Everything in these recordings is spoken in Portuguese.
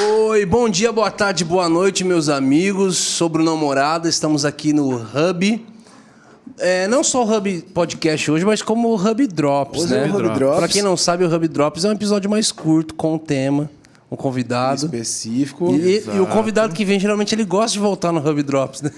Oi, bom dia, boa tarde, boa noite, meus amigos. Sou Bruno Morada, estamos aqui no Hub. Não só o Hub Podcast hoje, mas como o Hub Drops, né? Para quem não sabe, o Hub Drops é um episódio mais curto, com um tema, um convidado específico. E o convidado que vem, geralmente, ele gosta de voltar no Hub Drops, né?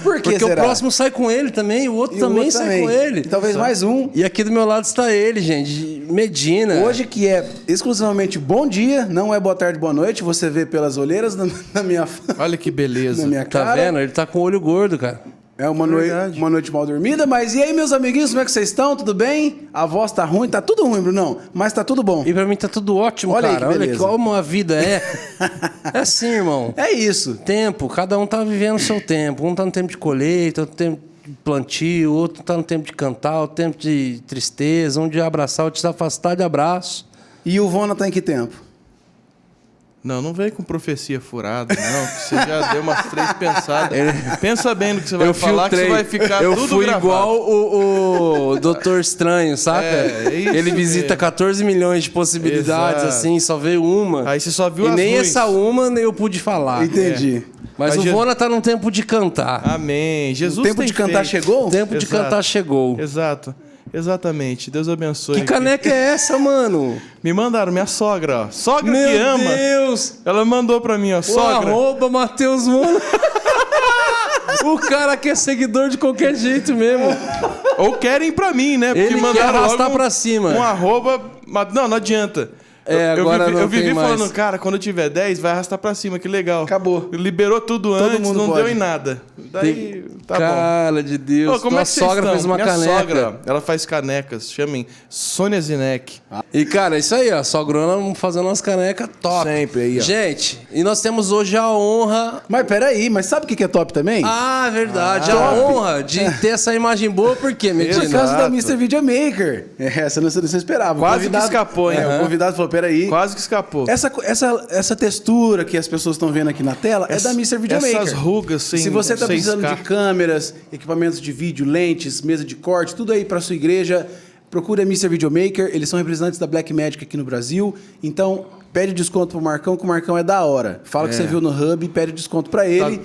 Porque será? O próximo sai com ele também, o outro também sai com ele. E talvez mais um. E aqui do meu lado está ele, gente, Medina. Hoje que é exclusivamente bom dia, não é boa tarde, boa noite. Você vê pelas olheiras na minha... Olha que beleza. Na minha cara. Tá vendo? Ele tá com o olho gordo, cara. É uma noite mal dormida, mas e aí, meus amiguinhos, como é que vocês estão? Tudo bem? A voz tá ruim? Tá tudo ruim, Brunão, mas tá tudo bom. E pra mim tá tudo ótimo, olha cara. Aí que beleza. Olha como a vida é. É assim, irmão. É isso. Tempo, cada um tá vivendo o seu tempo. Um tá no tempo de colheita, outro tempo de plantio, outro tá no tempo de cantar, outro tempo de tristeza, um de abraçar, outro de se afastar de abraço. E o Vona tá em que tempo? Não vem com profecia furada, não. Que você já deu umas 3 pensadas. Pensa bem no que você vai falar, que você vai ficar tudo gravado. Eu fui igual o Doutor Estranho, saca? É isso. Ele visita 14 milhões de possibilidades, assim, só veio uma. Aí você só viu as ruins. E nem essa uma eu pude falar. Entendi. Mas o Vona tá num tempo de cantar. Amém. Jesus o tempo de cantar chegou? O tempo de cantar chegou. Exato. Exatamente. Deus abençoe. Que caneca é essa, mano? Me mandaram, minha sogra, ó. Sogra Meu que ama. Meu Deus! Ela mandou pra mim, ó. Sogra. @ Matheus Mano. O cara que é seguidor de qualquer jeito mesmo. Ou querem pra mim, né? Porque ele quer arrastar pra cima. Não adianta. Eu vivi falando, cara, quando eu tiver 10, vai arrastar pra cima, que legal. Acabou. Liberou tudo antes, não deu em nada. Daí, tá bom. Cara de Deus. Como é que sogra estão? fez uma Minha caneca. Sogra, ela faz canecas, chamem Sônia Zinek. E, cara, isso aí, ó, sogrona fazendo umas canecas top. Sempre aí, ó. Gente, e nós temos hoje a honra... Mas peraí, mas sabe o que é top também? Ah, verdade. A honra de ter essa imagem boa, por quê, Medina? Por causa da Mr. Videomaker. Essa você não esperava. Quase que escapou, hein? O convidado falou, peraí. Quase que escapou. Essa textura que as pessoas estão vendo aqui na tela é da Mr. Videomaker. Essas rugas, sim. Se você está precisando de câmeras, equipamentos de vídeo, lentes, mesa de corte, tudo aí para sua igreja, procure a Mr. Videomaker. Eles são representantes da Blackmagic aqui no Brasil. Então, pede desconto pro Marcão, que o Marcão é da hora. Fala que você viu no Hub e pede desconto para ele. Tá.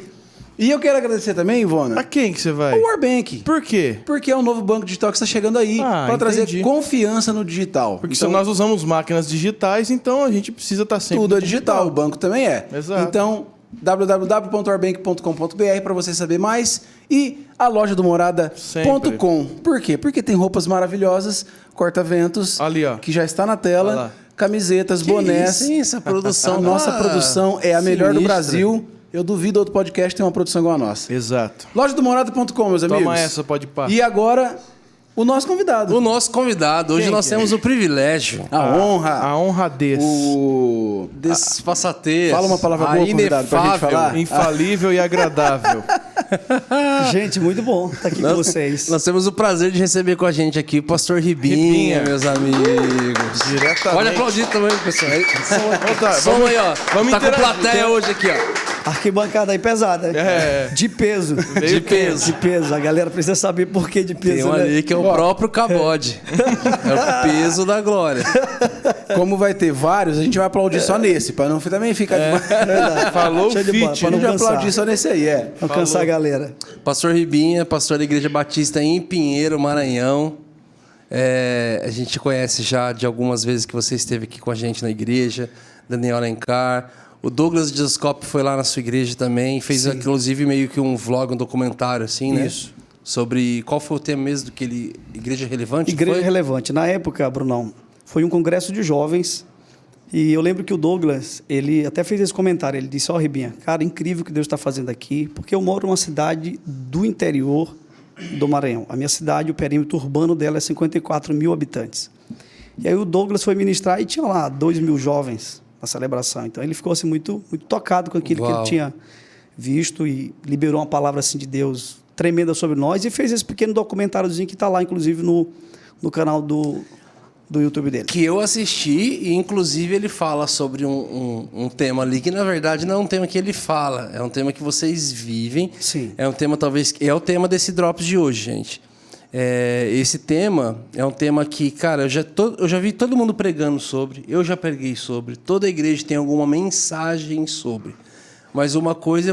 E eu quero agradecer também, Ivona. A quem que você vai? O Warbank. Por quê? Porque é um novo banco digital que está chegando aí para trazer confiança no digital. Porque se nós usamos máquinas digitais, então a gente precisa estar sempre... Tudo é digital, o banco também é. Exato. Então, www.warbank.com.br para você saber mais. E a loja do morada.com. Por quê? Porque tem roupas maravilhosas, corta-ventos, ali, ó, que já está na tela, camisetas, bonés. Sim, essa produção. A nossa produção é a melhor do Brasil. Eu duvido outro podcast ter uma produção igual a nossa. Exato. Loja do morada.com, meus amigos. Toma essa, pode pá. E agora, o nosso convidado. O nosso convidado. Hoje nós temos o privilégio. A honradez. O desfaçatez. Fala uma palavra boa, convidado, pra gente falar. Infalível e agradável. Gente, muito bom estar aqui com vocês. Nós temos o prazer de receber com a gente aqui o pastor Ribinha, meus amigos. Diretamente. Pode aplaudir também, pessoal. Vamos aí, ó. Vamos tá com plateia hoje aqui, ó. Arquibancada aí pesada. De peso. De peso. De peso. A galera precisa saber por que de peso. Tem um ali que é o próprio cabode. É o peso da glória. Como vai ter vários, a gente vai aplaudir só nesse, para não também ficar demais. Falou o fit. Para não aplaudir só nesse aí, Não cansar a galera. Pastor Ribinha, pastor da Igreja Batista em Pinheiro, Maranhão. A gente conhece já de algumas vezes que você esteve aqui com a gente na igreja. Daniel Alencar. O Douglas Diascope foi lá na sua igreja também. Fez, inclusive, meio que um vlog, um documentário, assim, né? Isso. Sobre qual foi o tema mesmo do que ele... Igreja Relevante? Igreja Relevante. Na época, Brunão, foi um congresso de jovens. E eu lembro que o Douglas, ele até fez esse comentário. Ele disse, Ribinha, cara, incrível o que Deus está fazendo aqui. Porque eu moro numa cidade do interior do Maranhão. A minha cidade, o perímetro urbano dela é 54 mil habitantes. E aí o Douglas foi ministrar e tinha lá 2 mil jovens na celebração. Então ele ficou assim, muito, muito tocado com aquilo que ele tinha visto e liberou uma palavra assim, de Deus tremenda sobre nós e fez esse pequeno documentáriozinho que está lá, inclusive, no canal do YouTube dele. Que eu assisti e, inclusive, ele fala sobre um tema ali que, na verdade, não é um tema que ele fala. É um tema que vocês vivem. Sim. É um tema, talvez... É o tema desse Drops de hoje, gente. Esse tema é um tema que, cara, eu já vi todo mundo pregando sobre, eu já preguei sobre, toda igreja tem alguma mensagem sobre. Mas uma coisa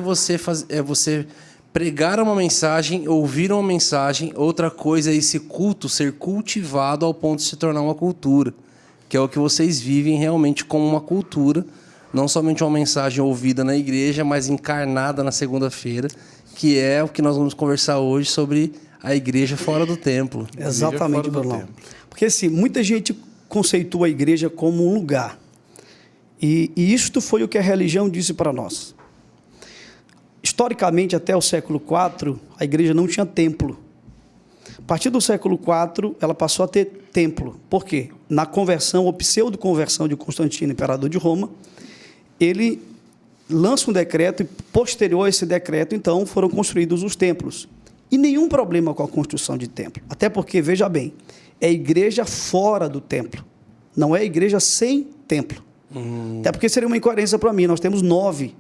é você pregar uma mensagem, ouvir uma mensagem, outra coisa é esse culto ser cultivado ao ponto de se tornar uma cultura, que é o que vocês vivem realmente como uma cultura, não somente uma mensagem ouvida na igreja, mas encarnada na segunda-feira, que é o que nós vamos conversar hoje sobre a igreja fora do templo. Exatamente, Brunão. Porque assim, muita gente conceitua a igreja como um lugar. E isto foi o que a religião disse para nós. Historicamente, até o século IV, a igreja não tinha templo. A partir do século IV, ela passou a ter templo. Por quê? Na conversão, ou pseudo-conversão de Constantino, imperador de Roma, ele lança um decreto e, posterior a esse decreto, então, foram construídos os templos. E nenhum problema com a construção de templo. Até porque, veja bem, é igreja fora do templo. Não é igreja sem templo. Até porque seria uma incoerência para mim. Nós temos 9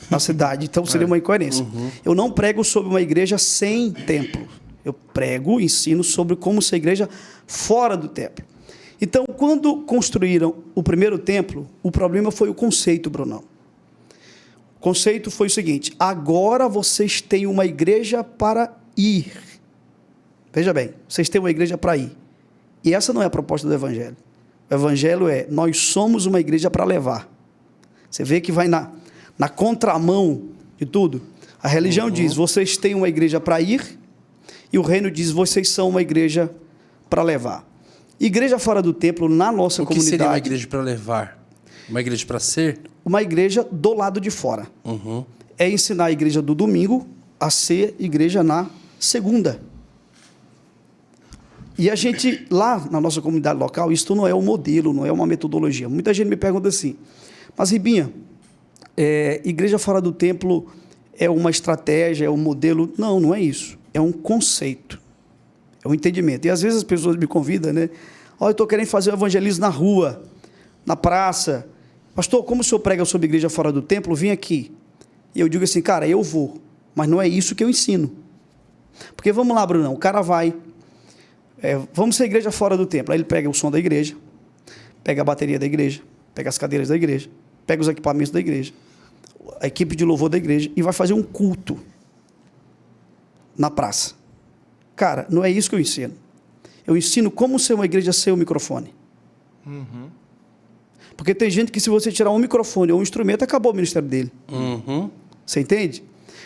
na cidade, então seria uma incoerência. Eu não prego sobre uma igreja sem templo. Eu prego, ensino sobre como ser igreja fora do templo. Então, quando construíram o primeiro templo, o problema foi o conceito, Brunão. O conceito foi o seguinte: agora vocês têm uma igreja para ir. Veja bem, vocês têm uma igreja para ir. E essa não é a proposta do Evangelho. O Evangelho é: nós somos uma igreja para levar. Você vê que vai na contramão de tudo. A religião diz: vocês têm uma igreja para ir, e o reino diz: vocês são uma igreja para levar. Igreja fora do templo, na nossa comunidade... O que seria uma igreja para levar? Uma igreja para ser? Uma igreja do lado de fora. É ensinar a igreja do domingo a ser igreja na segunda. E a gente, lá na nossa comunidade local, isso não é um modelo, não é uma metodologia. Muita gente me pergunta assim: mas Ribinha, igreja fora do templo é uma estratégia, é um modelo? Não, não é isso. É um conceito. É um entendimento. E às vezes as pessoas me convidam, né? Olha, eu estou querendo fazer um evangelismo na rua, na praça. Pastor, como o senhor prega sobre igreja fora do templo? Vim aqui. E eu digo assim: cara, eu vou. Mas não é isso que eu ensino. Porque vamos lá, Brunão, o cara vai... vamos ser igreja fora do templo. Aí ele pega o som da igreja, pega a bateria da igreja, pega as cadeiras da igreja, pega os equipamentos da igreja, a equipe de louvor da igreja e vai fazer um culto na praça. Cara, não é isso que eu ensino. Eu ensino como ser uma igreja sem o microfone. Porque tem gente que, se você tirar um microfone ou um instrumento, acabou o ministério dele. Você entende?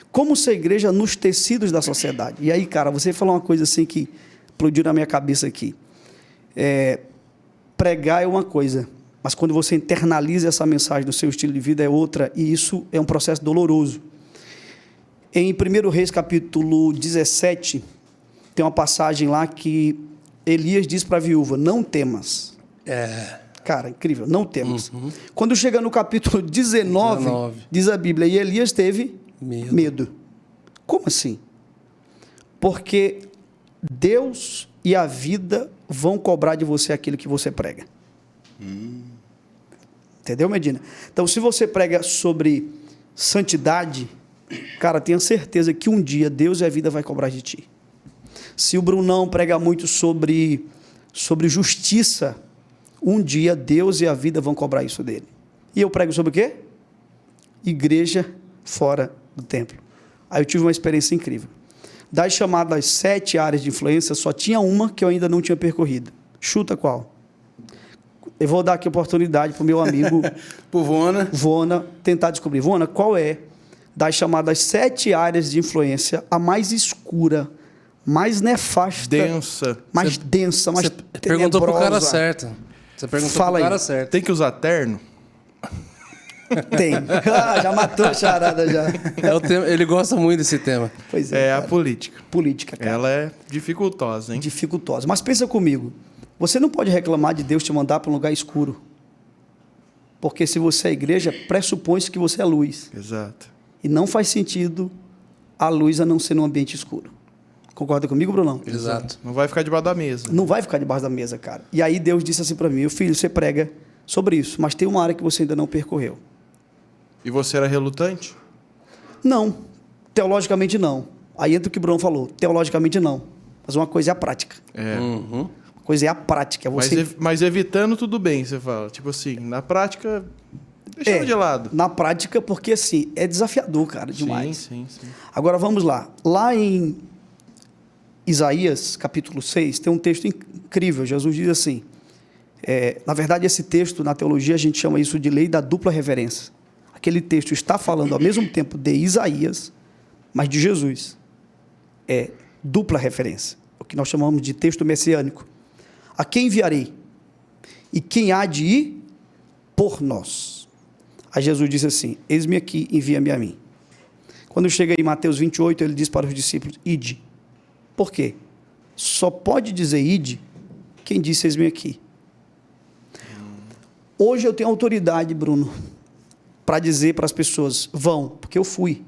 Como ser igreja nos tecidos da sociedade. E aí, cara, você falou uma coisa assim que explodiu na minha cabeça aqui. Pregar é uma coisa, mas quando você internaliza essa mensagem no seu estilo de vida é outra, e isso é um processo doloroso. Em 1 Reis, capítulo 17, tem uma passagem lá que Elias diz para a viúva: não temas. Cara, incrível, não temas. Quando chega no capítulo 19, diz a Bíblia, e Elias teve medo. Como assim? Porque Deus e a vida vão cobrar de você aquilo que você prega. Entendeu, Medina? Então, se você prega sobre santidade, cara, tenha certeza que um dia Deus e a vida vai cobrar de ti. Se o Brunão prega muito sobre justiça, um dia Deus e a vida vão cobrar isso dele. E eu prego sobre o quê? Igreja fora do templo. Aí eu tive uma experiência incrível. Das chamadas 7 áreas de influência, só tinha uma que eu ainda não tinha percorrido. Chuta qual? Eu vou dar aqui a oportunidade para o meu amigo Pro Vona tentar descobrir. Vona, qual é, das chamadas 7 áreas de influência, a mais escura, mais nefasta, mais densa, mais tenebrosa? Você perguntou pro cara certo. Você perguntou pro cara certo. Tem que usar terno? Tem. Já matou a charada já. Ele gosta muito desse tema. Pois é, a política. Política, cara. Ela é dificultosa, hein? Dificultosa. Mas pensa comigo. Você não pode reclamar de Deus te mandar para um lugar escuro. Porque se você é igreja, pressupõe-se que você é luz. Exato. E não faz sentido a luz a não ser num ambiente escuro. Concorda comigo, Brunão? Exato. Não vai ficar debaixo da mesa. Não vai ficar debaixo da mesa, cara. E aí Deus disse assim para mim: meu filho, você prega sobre isso, mas tem uma área que você ainda não percorreu. E você era relutante? Não. Teologicamente, não. Aí entra o que o Bruno falou. Teologicamente, não. Mas uma coisa é a prática. Uma coisa é a prática. Mas evitando tudo bem, você fala. Tipo assim, na prática, deixando de lado. Na prática, porque assim, é desafiador, cara, demais. Sim. Agora vamos lá. Lá em Isaías, capítulo 6, tem um texto incrível. Jesus diz assim, na verdade, esse texto, na teologia, a gente chama isso de lei da dupla reverência. Aquele texto está falando ao mesmo tempo de Isaías, mas de Jesus. É dupla referência, o que nós chamamos de texto messiânico. A quem enviarei? E quem há de ir por nós? Aí Jesus disse assim, eis-me aqui, envia-me a mim. Quando chega em Mateus 28, ele diz para os discípulos, ide. Por quê? Só pode dizer ide quem disse eis-me aqui. Hoje eu tenho autoridade, Bruno, para dizer para as pessoas, vão, porque eu fui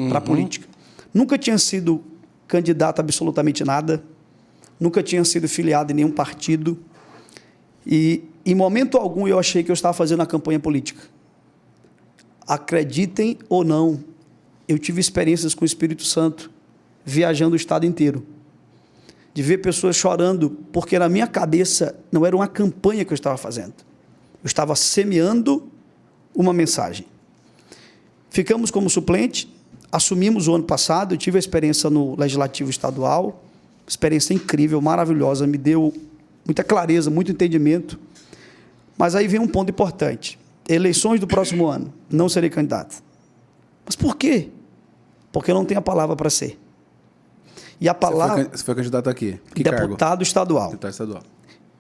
para a política. Nunca tinha sido candidato a absolutamente nada, nunca tinha sido filiado em nenhum partido, e em momento algum eu achei que eu estava fazendo a campanha política. Acreditem ou não, eu tive experiências com o Espírito Santo, viajando o estado inteiro, de ver pessoas chorando, porque na minha cabeça não era uma campanha que eu estava fazendo, eu estava semeando uma mensagem. Ficamos como suplente, assumimos o ano passado, eu tive a experiência no Legislativo Estadual, experiência incrível, maravilhosa, me deu muita clareza, muito entendimento, mas aí vem um ponto importante, eleições do próximo ano, não serei candidato. Mas por quê? Porque eu não tenho a palavra para ser. E a palavra... Você foi candidato aqui? Que deputado cargo? estadual. Deputado estadual.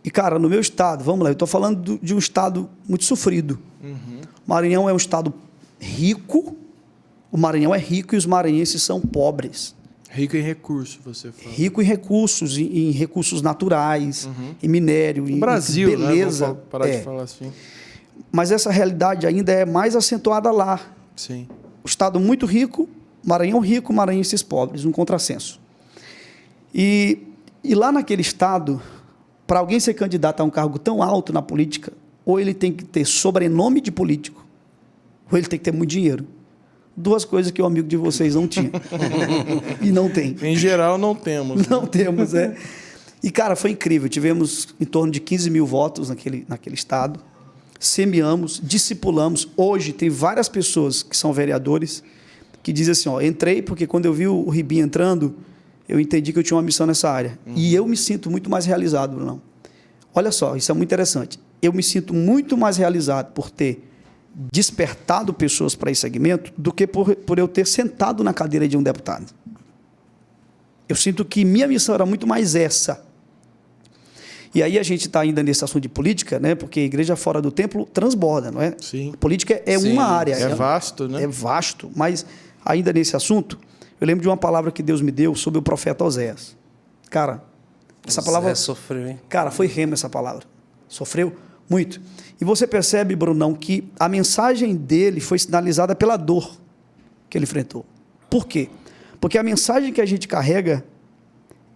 E, cara, no meu estado, vamos lá, eu estou falando de um estado muito sofrido. Maranhão é um estado rico, o Maranhão é rico e os maranhenses são pobres. Rico em recursos, você fala. Rico em recursos, em recursos naturais, em minério, em Brasil, beleza. Né? Vamos parar de falar assim. Mas essa realidade ainda é mais acentuada lá. Sim. O estado muito rico, maranhenses pobres, um contrassenso. E lá naquele estado, para alguém ser candidato a um cargo tão alto na política, ou ele tem que ter sobrenome de político, ou ele tem que ter muito dinheiro. Duas coisas que o amigo de vocês não tinha. E não tem. Em geral, não temos. Não temos, é. E, cara, foi incrível. Tivemos em torno de 15 mil votos naquele estado. Semeamos, discipulamos. Hoje, tem várias pessoas que são vereadores que dizem assim, ó, entrei porque quando eu vi o Ribinho entrando, eu entendi que eu tinha uma missão nessa área. E eu me sinto muito mais realizado, Bruno. Olha só, isso é muito interessante. Eu me sinto muito mais realizado por ter despertado pessoas para esse segmento do que por eu ter sentado na cadeira de um deputado. Eu sinto que minha missão era muito mais essa. E aí a gente está ainda nesse assunto de política, né? Porque a igreja fora do templo transborda, não é? Sim. A política é uma área. É vasto, né? É vasto, mas ainda nesse assunto, eu lembro de uma palavra que Deus me deu sobre o profeta Oséias. Cara, essa palavra... sofreu, hein? Cara, foi rema essa palavra. Sofreu muito. E você percebe, Brunão, que a mensagem dele foi sinalizada pela dor que ele enfrentou. Por quê? Porque a mensagem que a gente carrega,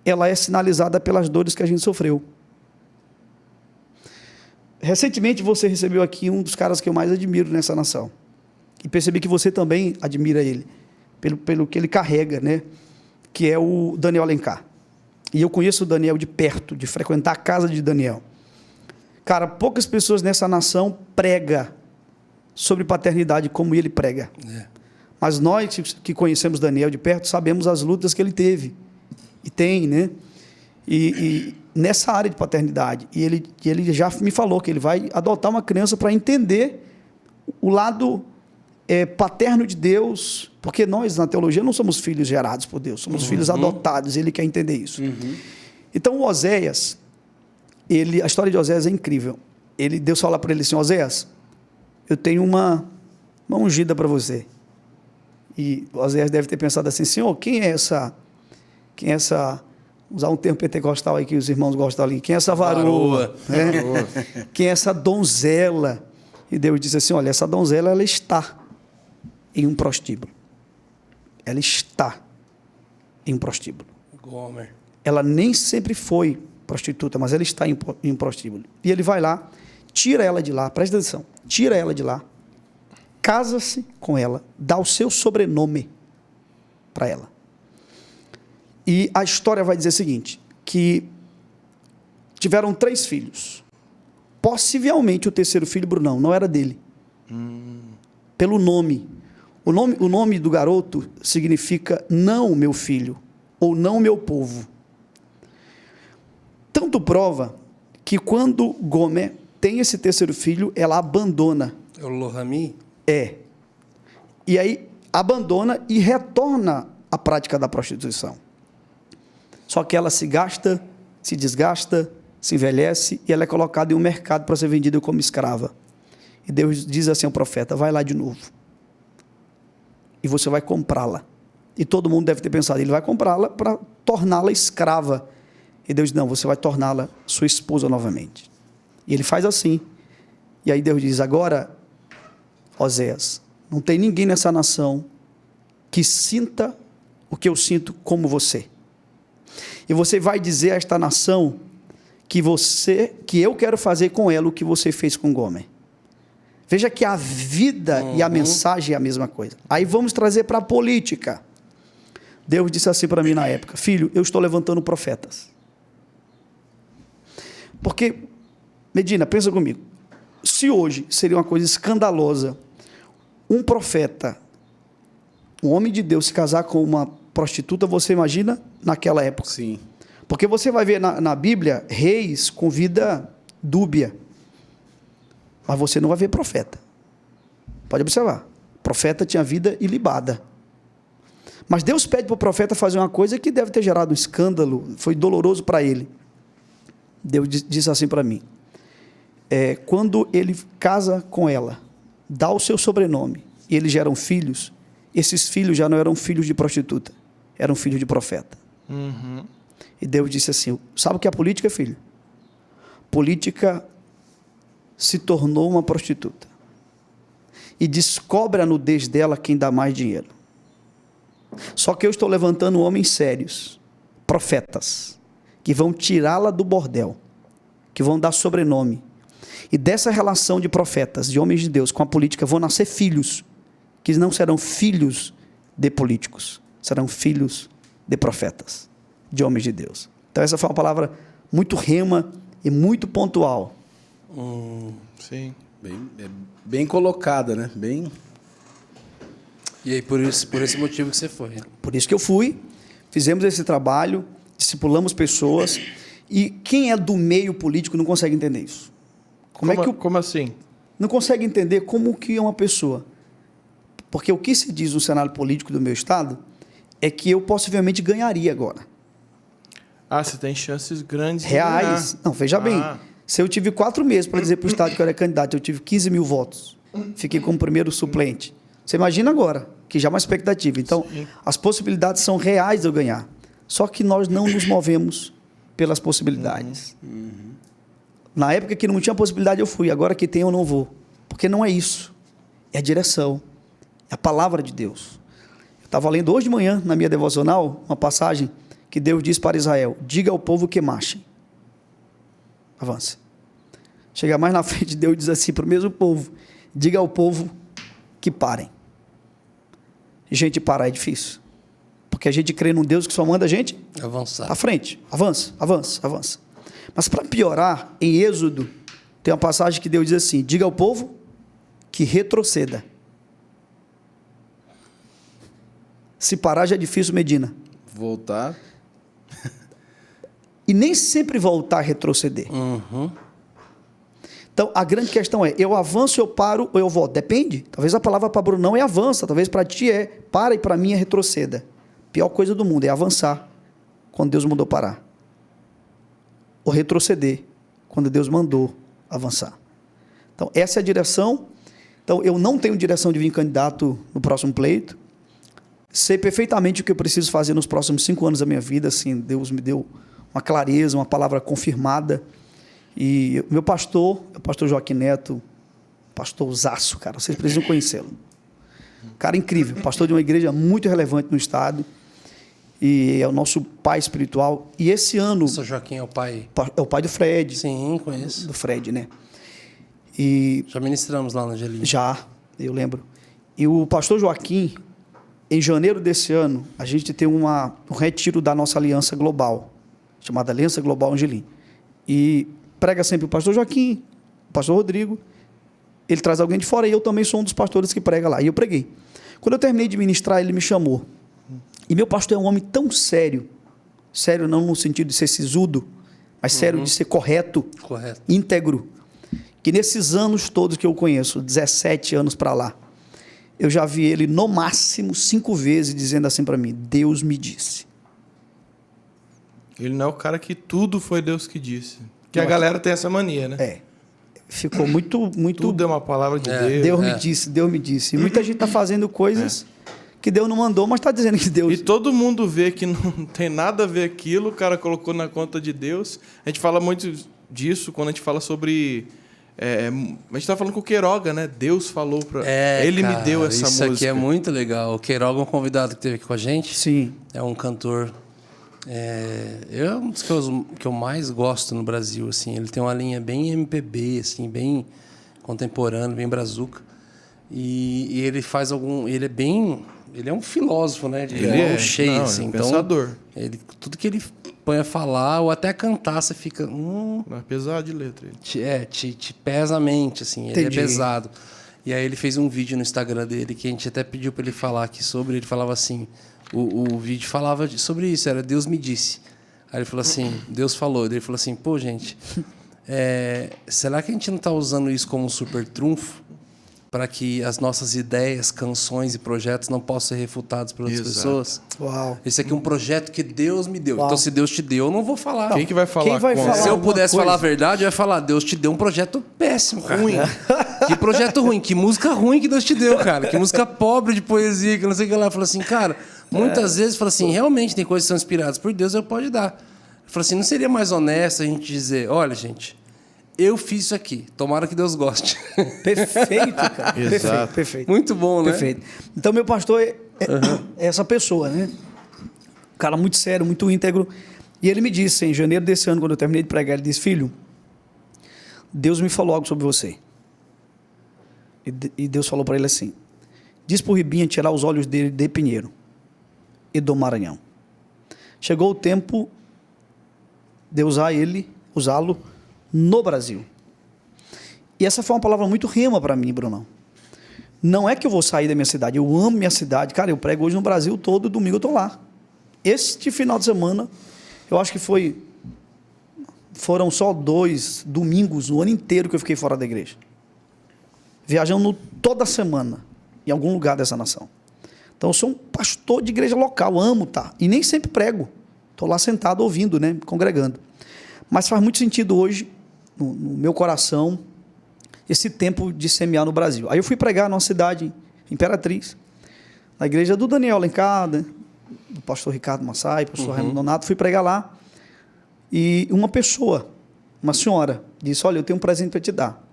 ela é sinalizada pelas dores que a gente sofreu. Recentemente você recebeu aqui um dos caras que eu mais admiro nessa nação. E percebi que você também admira ele, pelo que ele carrega, né? Que é o Daniel Alencar. E eu conheço o Daniel de perto, de frequentar a casa de Daniel. Cara, poucas pessoas nessa nação pregam sobre paternidade como ele prega. Mas nós que conhecemos Daniel de perto, sabemos as lutas que ele teve. E tem, né? E nessa área de paternidade. E ele já me falou que ele vai adotar uma criança para entender o lado paterno de Deus, porque nós, na teologia, não somos filhos gerados por Deus, somos filhos adotados, ele quer entender isso. Então, o Oséias, a história de Oséias é incrível. Deus fala para ele assim, Oséias, eu tenho uma ungida para você. E Oséias deve ter pensado assim, Senhor, quem é essa, usar um termo pentecostal aí que os irmãos gostam ali, quem é essa varoa? Né? Quem é essa donzela? E Deus disse assim, olha, essa donzela, ela está em um prostíbulo. Ela está em um prostíbulo. Gomer. Ela nem sempre foi prostituta, mas ela está em um prostíbulo. E ele vai lá, tira ela de lá, presta atenção, tira ela de lá, casa-se com ela, dá o seu sobrenome para ela. E a história vai dizer o seguinte, que tiveram 3 filhos. Possivelmente o terceiro filho, Brunão, não era dele. Pelo nome. O nome do garoto significa não meu filho, ou não meu povo. Tanto prova que quando Gomer tem esse terceiro filho, ela abandona. É o Lohami? É. E aí abandona e retorna à prática da prostituição. Só que ela se gasta, se desgasta, se envelhece e ela é colocada em um mercado para ser vendida como escrava. E Deus diz assim ao profeta, vai lá de novo. E você vai comprá-la. E todo mundo deve ter pensado, ele vai comprá-la para torná-la escrava. E Deus diz, não, você vai torná-la sua esposa novamente. E ele faz assim. E aí Deus diz, agora, Oséias, não tem ninguém nessa nação que sinta o que eu sinto como você. E você vai dizer a esta nação que eu quero fazer com ela o que você fez com Gomer. Veja que a vida e a mensagem é a mesma coisa. Aí vamos trazer para a política. Deus disse assim para mim na época, filho, eu estou levantando profetas. Porque, Medina, pensa comigo, se hoje seria uma coisa escandalosa um profeta, um homem de Deus se casar com uma prostituta, você imagina naquela época? Sim. Porque você vai ver na Bíblia reis com vida dúbia, mas você não vai ver profeta. Pode observar, o profeta tinha vida ilibada. Mas Deus pede para o profeta fazer uma coisa que deve ter gerado um escândalo, foi doloroso para ele. Deus disse assim para mim, quando ele casa com ela, dá o seu sobrenome, e eles geram filhos, esses filhos já não eram filhos de prostituta, eram filhos de profeta. E Deus disse assim, sabe o que é política, filho? Política se tornou uma prostituta. E descobre a nudez dela quem dá mais dinheiro. Só que eu estou levantando homens sérios, profetas, que vão tirá-la do bordel, que vão dar sobrenome. E dessa relação de profetas, de homens de Deus com a política, vão nascer filhos, que não serão filhos de políticos, serão filhos de profetas, de homens de Deus. Então essa foi uma palavra muito rema e muito pontual. Sim. Bem colocada, né? Bem... E aí, por esse motivo que você foi. Por isso que eu fui, fizemos esse trabalho, discipulamos pessoas, e quem é do meio político não consegue entender isso. Como assim? Não consegue entender como que é uma pessoa. Porque o que se diz no cenário político do meu estado é que eu possivelmente ganharia agora. Ah, você tem chances grandes reais. De ganhar. Não, veja bem, se eu tive 4 meses para dizer para o estado que eu era candidato, eu tive 15 mil votos, fiquei como primeiro suplente. Você imagina agora, que já é uma expectativa. Então, sim, as possibilidades são reais de eu ganhar. Só que nós não nos movemos pelas possibilidades. Na época que não tinha possibilidade, eu fui. Agora que tem, eu não vou. Porque não é isso. É a direção. É a palavra de Deus. Eu estava lendo hoje de manhã, na minha devocional, uma passagem que Deus diz para Israel, diga ao povo que marchem. Avance. Chega mais na frente, Deus diz assim para o mesmo povo, diga ao povo que parem. Gente, parar é difícil. Porque a gente crê num Deus que só manda a gente avançar. À frente. Avança, avança, avança. Mas para piorar, em Êxodo, tem uma passagem que Deus diz assim, diga ao povo que retroceda. Se parar já é difícil, Medina. Voltar. E nem sempre voltar a retroceder. Então, a grande questão é, eu avanço, eu paro ou eu volto? Depende. Talvez a palavra para Bruno não é avança, talvez para ti é para e para mim é retroceda. Pior coisa do mundo é avançar quando Deus mandou parar. Ou retroceder quando Deus mandou avançar. Então, essa é a direção. Então, eu não tenho direção de vir candidato no próximo pleito. Sei perfeitamente o que eu preciso fazer nos próximos 5 anos da minha vida. Assim, Deus me deu uma clareza, uma palavra confirmada. E meu pastor, o pastor Joaquim Neto, pastorzaço, cara, vocês precisam conhecê-lo. Cara incrível, pastor de uma igreja muito relevante no estado. E é o nosso pai espiritual. E esse ano... O pastor Joaquim é o pai? É o pai do Fred. Sim, conheço. Do Fred, né? E já ministramos lá na Angelina. Já, eu lembro. E o pastor Joaquim, em janeiro desse ano, a gente tem um retiro da nossa Aliança Global, chamada Aliança Global Angelim. E prega sempre o pastor Joaquim, o pastor Rodrigo, ele traz alguém de fora e eu também sou um dos pastores que prega lá. E eu preguei. Quando eu terminei de ministrar, ele me chamou. E meu pastor é um homem tão sério, sério não no sentido de ser sisudo, mas sério de ser correto, íntegro, que nesses anos todos que eu conheço, 17 anos para lá, eu já vi ele no máximo 5 vezes dizendo assim para mim: Deus me disse. Ele não é o cara que tudo foi Deus que disse. Que a galera tem essa mania, né? Ficou muito... Tudo é uma palavra de Deus. Deus me disse, Deus me disse. E muita gente está fazendo coisas que Deus não mandou, mas está dizendo que Deus... E todo mundo vê que não tem nada a ver aquilo, o cara colocou na conta de Deus. A gente fala muito disso quando a gente fala sobre... a gente está falando com o Queiroga, né? Deus falou para... Ele me deu essa música. Isso aqui é muito legal. O Queiroga é um convidado que teve aqui com a gente. Sim. É um cantor... é um dos que eu mais gosto no Brasil, assim. Ele tem uma linha bem MPB, assim, bem contemporâneo, bem brazuca. E ele faz algum... Ele é um filósofo, né? De mão cheia, assim. Então, pensador. Tudo que ele põe a falar, ou até cantar, você fica... É pesado de letra. Te pesa a mente, assim. Ele é pesado. E aí ele fez um vídeo no Instagram dele, que a gente até pediu para ele falar aqui sobre. Ele falava assim... O vídeo falava sobre isso, era Deus me disse. Aí ele falou assim, Deus falou. Ele falou assim, pô, gente, será que a gente não está usando isso como um super trunfo para que as nossas ideias, canções e projetos não possam ser refutados por outras pessoas? Uau. Esse aqui é um projeto que Deus me deu. Uau. Então, se Deus te deu, eu não vou falar. Quem que vai falar? Se eu pudesse falar a verdade, eu ia falar, Deus te deu um projeto péssimo, ruim. Que projeto ruim, que música ruim que Deus te deu, cara. Que música pobre de poesia, que não sei o que lá. Eu falei assim, cara, muitas vezes, fala assim, realmente tem coisas que são inspiradas por Deus, eu pode dar. Eu falei assim, não seria mais honesto a gente dizer, olha, gente, eu fiz isso aqui, tomara que Deus goste. Perfeito, cara. Exato. Perfeito. Muito bom, né? Perfeito. Então, meu pastor é essa pessoa, né? Um cara muito sério, muito íntegro. E ele me disse, em janeiro desse ano, quando eu terminei de pregar, ele disse, filho, Deus me falou algo sobre você. E Deus falou para ele assim, diz para o Ribinha tirar os olhos dele de Pinheiro e do Maranhão. Chegou o tempo de usá-lo no Brasil. E essa foi uma palavra muito rema para mim, Brunão. Não é que eu vou sair da minha cidade, eu amo minha cidade. Cara, eu prego hoje no Brasil todo, domingo eu estou lá. Este final de semana, eu acho que foram só 2 domingos no ano inteiro que eu fiquei fora da igreja. Viajando toda semana, em algum lugar dessa nação. Então, eu sou um pastor de igreja local, amo, tá? E nem sempre prego. Estou lá sentado ouvindo, né? Congregando. Mas faz muito sentido hoje, no meu coração, esse tempo de semear no Brasil. Aí eu fui pregar numa cidade, Imperatriz, na igreja do Daniel Alencar, né? Do pastor Ricardo Massai, pastor Raimundo Nonato. Fui pregar lá. E uma pessoa, uma senhora, disse, olha, eu tenho um presente para te dar.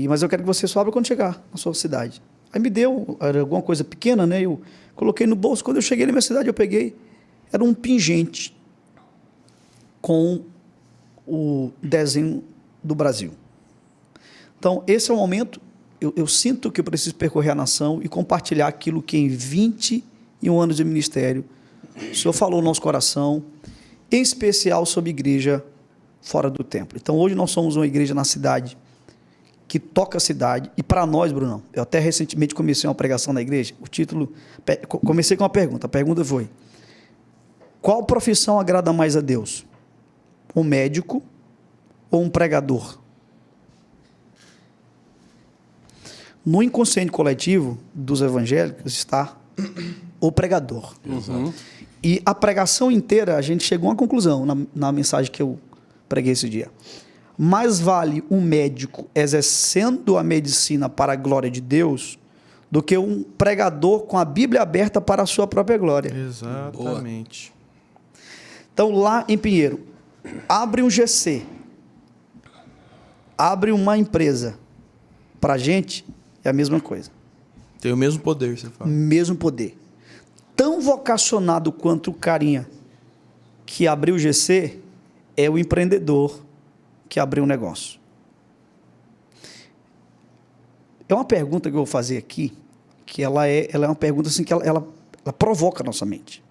Mas eu quero que você só abra quando chegar na sua cidade. Aí me deu, era alguma coisa pequena, né? Eu coloquei no bolso. Quando eu cheguei na minha cidade, eu peguei. Era um pingente com o desenho do Brasil. Então, esse é o momento, eu sinto que eu preciso percorrer a nação e compartilhar aquilo que em 21 anos de ministério o Senhor falou no nosso coração, em especial sobre igreja fora do templo. Então, hoje nós somos uma igreja na cidade que toca a cidade. E para nós, Brunão, eu até recentemente comecei uma pregação na igreja, o título, comecei com uma pergunta. A pergunta foi, qual profissão agrada mais a Deus? Um médico ou um pregador? No inconsciente coletivo dos evangélicos está o pregador. Uhum. E a pregação inteira, a gente chegou a uma conclusão na mensagem que eu preguei esse dia. Mais vale um médico exercendo a medicina para a glória de Deus do que um pregador com a Bíblia aberta para a sua própria glória. Exatamente. Boa. Então, lá em Pinheiro, abre um GC, abre uma empresa. Para a gente, é a mesma coisa. Tem o mesmo poder, você fala. Mesmo poder. Tão vocacionado quanto o carinha que abriu o GC é o empreendedor que abriu um negócio. É uma pergunta que eu vou fazer aqui, que ela é uma pergunta assim que ela provoca a nossa mente.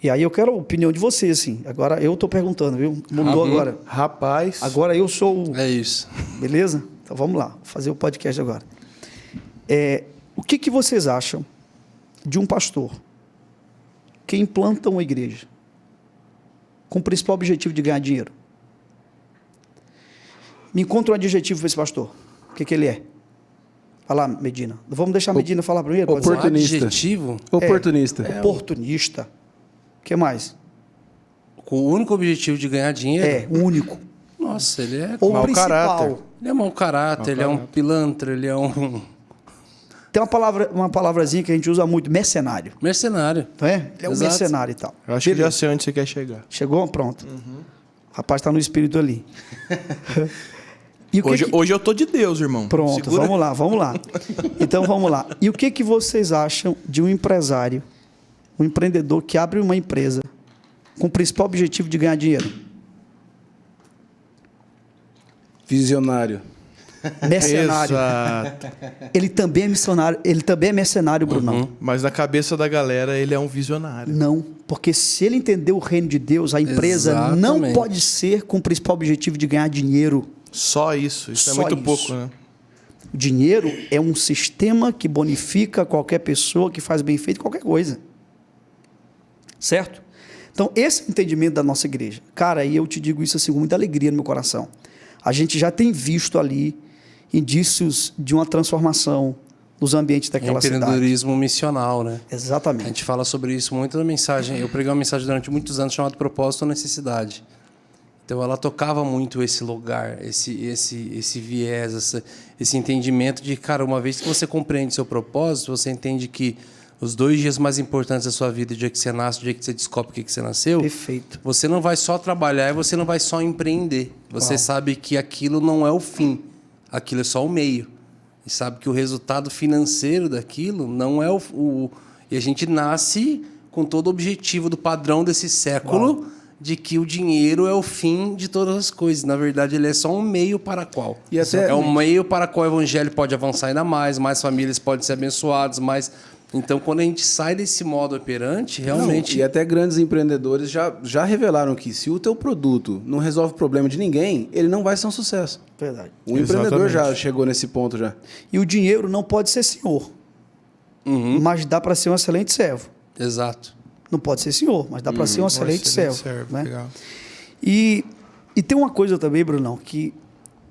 E aí eu quero a opinião de vocês, assim. Agora eu estou perguntando, viu? Mudou agora. Rapaz. Agora eu sou o... É isso. Beleza? Então vamos lá, vou fazer o podcast agora. O que vocês acham de um pastor que implanta uma igreja com o principal objetivo de ganhar dinheiro? Me encontra um adjetivo para esse pastor. O que ele é? Vai lá, Medina. Vamos deixar a Medina falar primeiro? Oportunista. Adjetivo? Oportunista. Oportunista. O que mais? Com o único objetivo de ganhar dinheiro? O único. Nossa, ele é Ou mau principal. caráter. Ele é mau caráter, ele é um pilantra, ele é um Tem uma palavrazinha que a gente usa muito, mercenário. mercenário. Não é? Ele é um Exato. mercenário e tal. Eu acho que já sei onde você quer chegar. Chegou? Pronto. O rapaz está no espírito ali. E o que Hoje eu tô de Deus, irmão. Pronto, Segura. vamos lá. Então vamos lá. E o que vocês acham de um empresário, um empreendedor que abre uma empresa com o principal objetivo de ganhar dinheiro? Visionário. Mercenário. Exato. Ele também é missionário, ele também é mercenário, Brunão. Mas na cabeça da galera, ele é um visionário. Não, porque se ele entender o reino de Deus, a empresa não Exatamente. pode ser com o principal objetivo de ganhar dinheiro. Só isso. Isso é Só muito isso. pouco, né? O dinheiro é um sistema que bonifica qualquer pessoa que faz bem feito qualquer coisa. Certo? Então, esse é o entendimento da nossa igreja. Cara, e eu te digo isso assim com muita alegria no meu coração. A gente já tem visto ali indícios de uma transformação nos ambientes daquela cidade. Empreendedorismo missional, né? A Exatamente. gente fala sobre isso muito na mensagem. Eu preguei uma mensagem durante muitos anos chamada Propósito ou Necessidade. Então ela tocava muito esse lugar, esse viés, esse entendimento de, cara, uma vez que você compreende seu propósito, você entende que os 2 dias mais importantes da sua vida, o dia que você nasce, o dia que você descobre o que você nasceu, Perfeito. você não vai só trabalhar e você não vai só empreender. Você sabe que aquilo não é o fim, aquilo é só o meio. E sabe que o resultado financeiro daquilo não é E a gente nasce com todo o objetivo do padrão desse século de que o dinheiro é o fim de todas as coisas. Na verdade, ele é só um meio para qual. E até- É um meio para qual o evangelho pode avançar ainda mais famílias podem ser abençoadas, mais... Então, quando a gente sai desse modo operante, realmente... Não, e até grandes empreendedores já revelaram que se o teu produto não resolve o problema de ninguém, ele não vai ser um sucesso. Verdade. O empreendedor Exatamente. já chegou nesse ponto já. E o dinheiro não pode ser senhor, mas dá para ser um excelente servo. Exato. Não pode ser senhor, mas dá para ser um excelente servo. Né? Legal. E tem uma coisa também, Brunão, que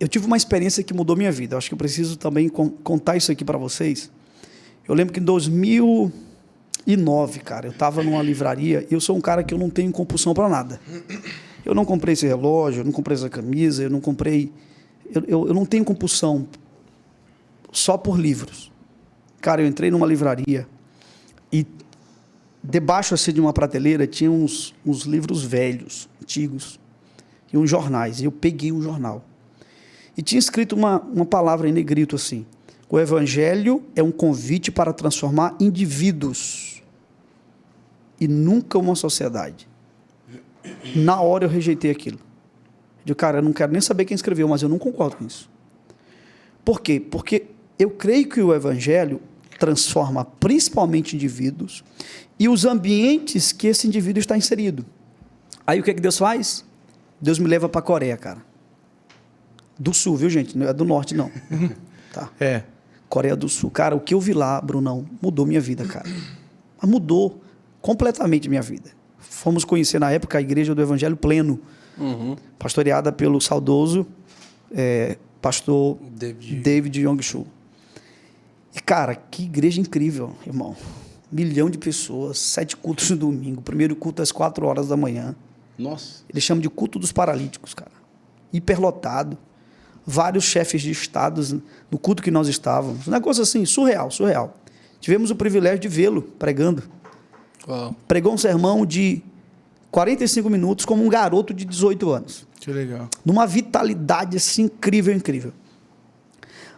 eu tive uma experiência que mudou minha vida. Eu acho que eu preciso também contar isso aqui para vocês. Eu lembro que em 2009, cara, eu estava numa livraria e eu sou um cara que eu não tenho compulsão para nada. Eu não comprei esse relógio, eu não comprei essa camisa, eu não comprei... Eu não tenho compulsão só por livros. Cara, eu entrei numa livraria e debaixo assim, de uma prateleira tinha uns livros velhos, antigos, e uns jornais. E eu peguei um jornal. E tinha escrito uma palavra em negrito assim: o evangelho é um convite para transformar indivíduos e nunca uma sociedade. Na hora eu rejeitei aquilo. Eu digo, cara, eu não quero nem saber quem escreveu, mas eu não concordo com isso. Por quê? Porque eu creio que o evangelho transforma principalmente indivíduos e os ambientes que esse indivíduo está inserido. Aí o que Deus faz? Deus me leva para a Coreia, cara. Do Sul, viu, gente? Não é do Norte, não. Tá. É. Coreia do Sul. Cara, o que eu vi lá, Brunão, mudou minha vida, cara. Mas mudou completamente minha vida. Fomos conhecer, na época, a Igreja do Evangelho Pleno, pastoreada pelo saudoso pastor David Yong-Shu. E, cara, que igreja incrível, irmão. 1 milhão de pessoas, 7 cultos no domingo, primeiro culto às 4 horas da manhã. Nossa. Eles chamam de culto dos paralíticos, cara. Hiperlotado. Vários chefes de estados no culto que nós estávamos. Um negócio assim, surreal. Tivemos o privilégio de vê-lo pregando. Uau. Pregou um sermão de 45 minutos como um garoto de 18 anos. Que legal. Numa vitalidade assim, incrível.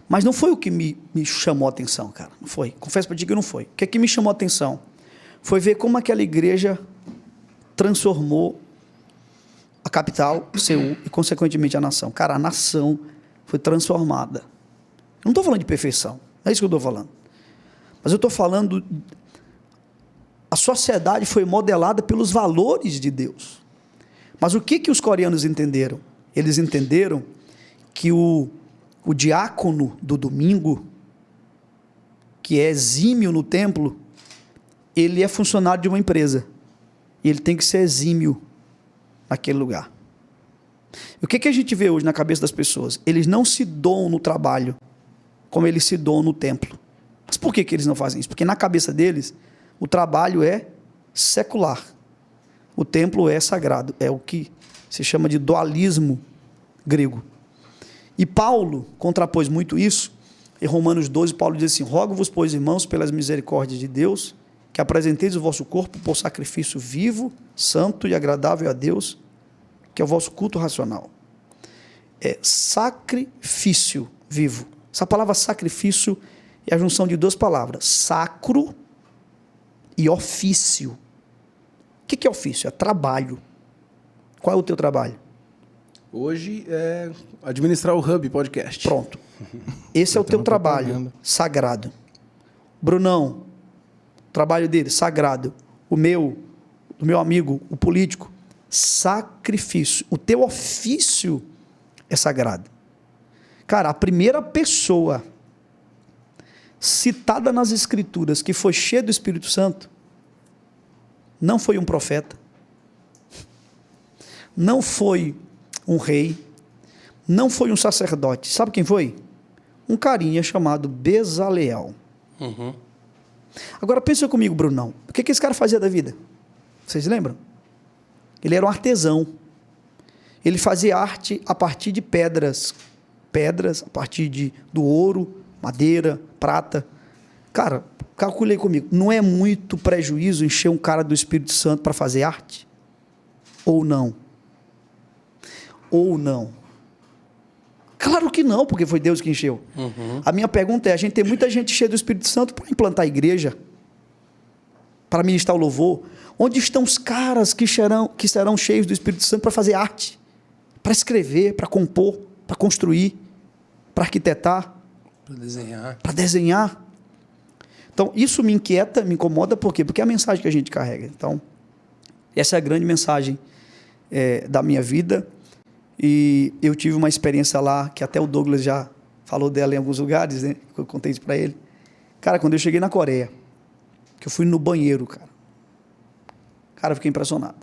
Mas não foi o que me chamou a atenção, cara. Não foi. Confesso para ti que não foi. O que me chamou a atenção foi ver como aquela igreja transformou a capital, Seul, e consequentemente a nação. Cara, a nação foi transformada. Eu não estou falando de perfeição. Não é isso que eu estou falando. Mas eu estou falando... A sociedade foi modelada pelos valores de Deus. Mas o que os coreanos entenderam? Eles entenderam que o diácono do domingo, que é exímio no templo, ele é funcionário de uma empresa. E ele tem que ser exímio naquele lugar. O que a gente vê hoje na cabeça das pessoas? Eles não se doam no trabalho como eles se doam no templo. Mas por que eles não fazem isso? Porque na cabeça deles, o trabalho é secular. O templo é sagrado. É o que se chama de dualismo grego. E Paulo contrapôs muito isso. Em Romanos 12, Paulo diz assim: rogo-vos, pois, irmãos, pelas misericórdias de Deus, que apresenteis o vosso corpo por sacrifício vivo, santo e agradável a Deus, que é o vosso culto racional. É sacrifício vivo. Essa palavra sacrifício é a junção de duas palavras, sacro e ofício. O que é ofício? É trabalho. Qual é o teu trabalho? Hoje é administrar o Hub Podcast. Pronto. Esse é o teu trabalho sagrado. Brunão, o trabalho dele, sagrado. O meu, do meu amigo, o político, sacrifício. O teu ofício é sagrado. Cara, a primeira pessoa citada nas Escrituras que foi cheia do Espírito Santo não foi um profeta, não foi um rei, não foi um sacerdote. Sabe quem foi? Um carinha chamado Bezaleel. Uhum. Agora pensa comigo, Brunão. O que esse cara fazia da vida? Vocês lembram? Ele era um artesão. Ele fazia arte a partir de pedras. Pedras, a partir do ouro, madeira, prata. Cara, calculei comigo. Não é muito prejuízo encher um cara do Espírito Santo para fazer arte? Ou não? Ou não? Claro que não, porque foi Deus que encheu. Uhum. A minha pergunta é, a gente tem muita gente cheia do Espírito Santo para implantar a igreja, para ministrar o louvor. Onde estão os caras que serão cheios do Espírito Santo para fazer arte? Para escrever, para compor, para construir, para arquitetar? Para desenhar. Então, isso me inquieta, me incomoda, por quê? Porque é a mensagem que a gente carrega. Então, essa é a grande mensagem da minha vida. E eu tive uma experiência lá, que até o Douglas já falou dela em alguns lugares, né? Eu contei isso para ele. Cara, quando eu cheguei na Coreia, que eu fui no banheiro, cara, eu fiquei impressionado.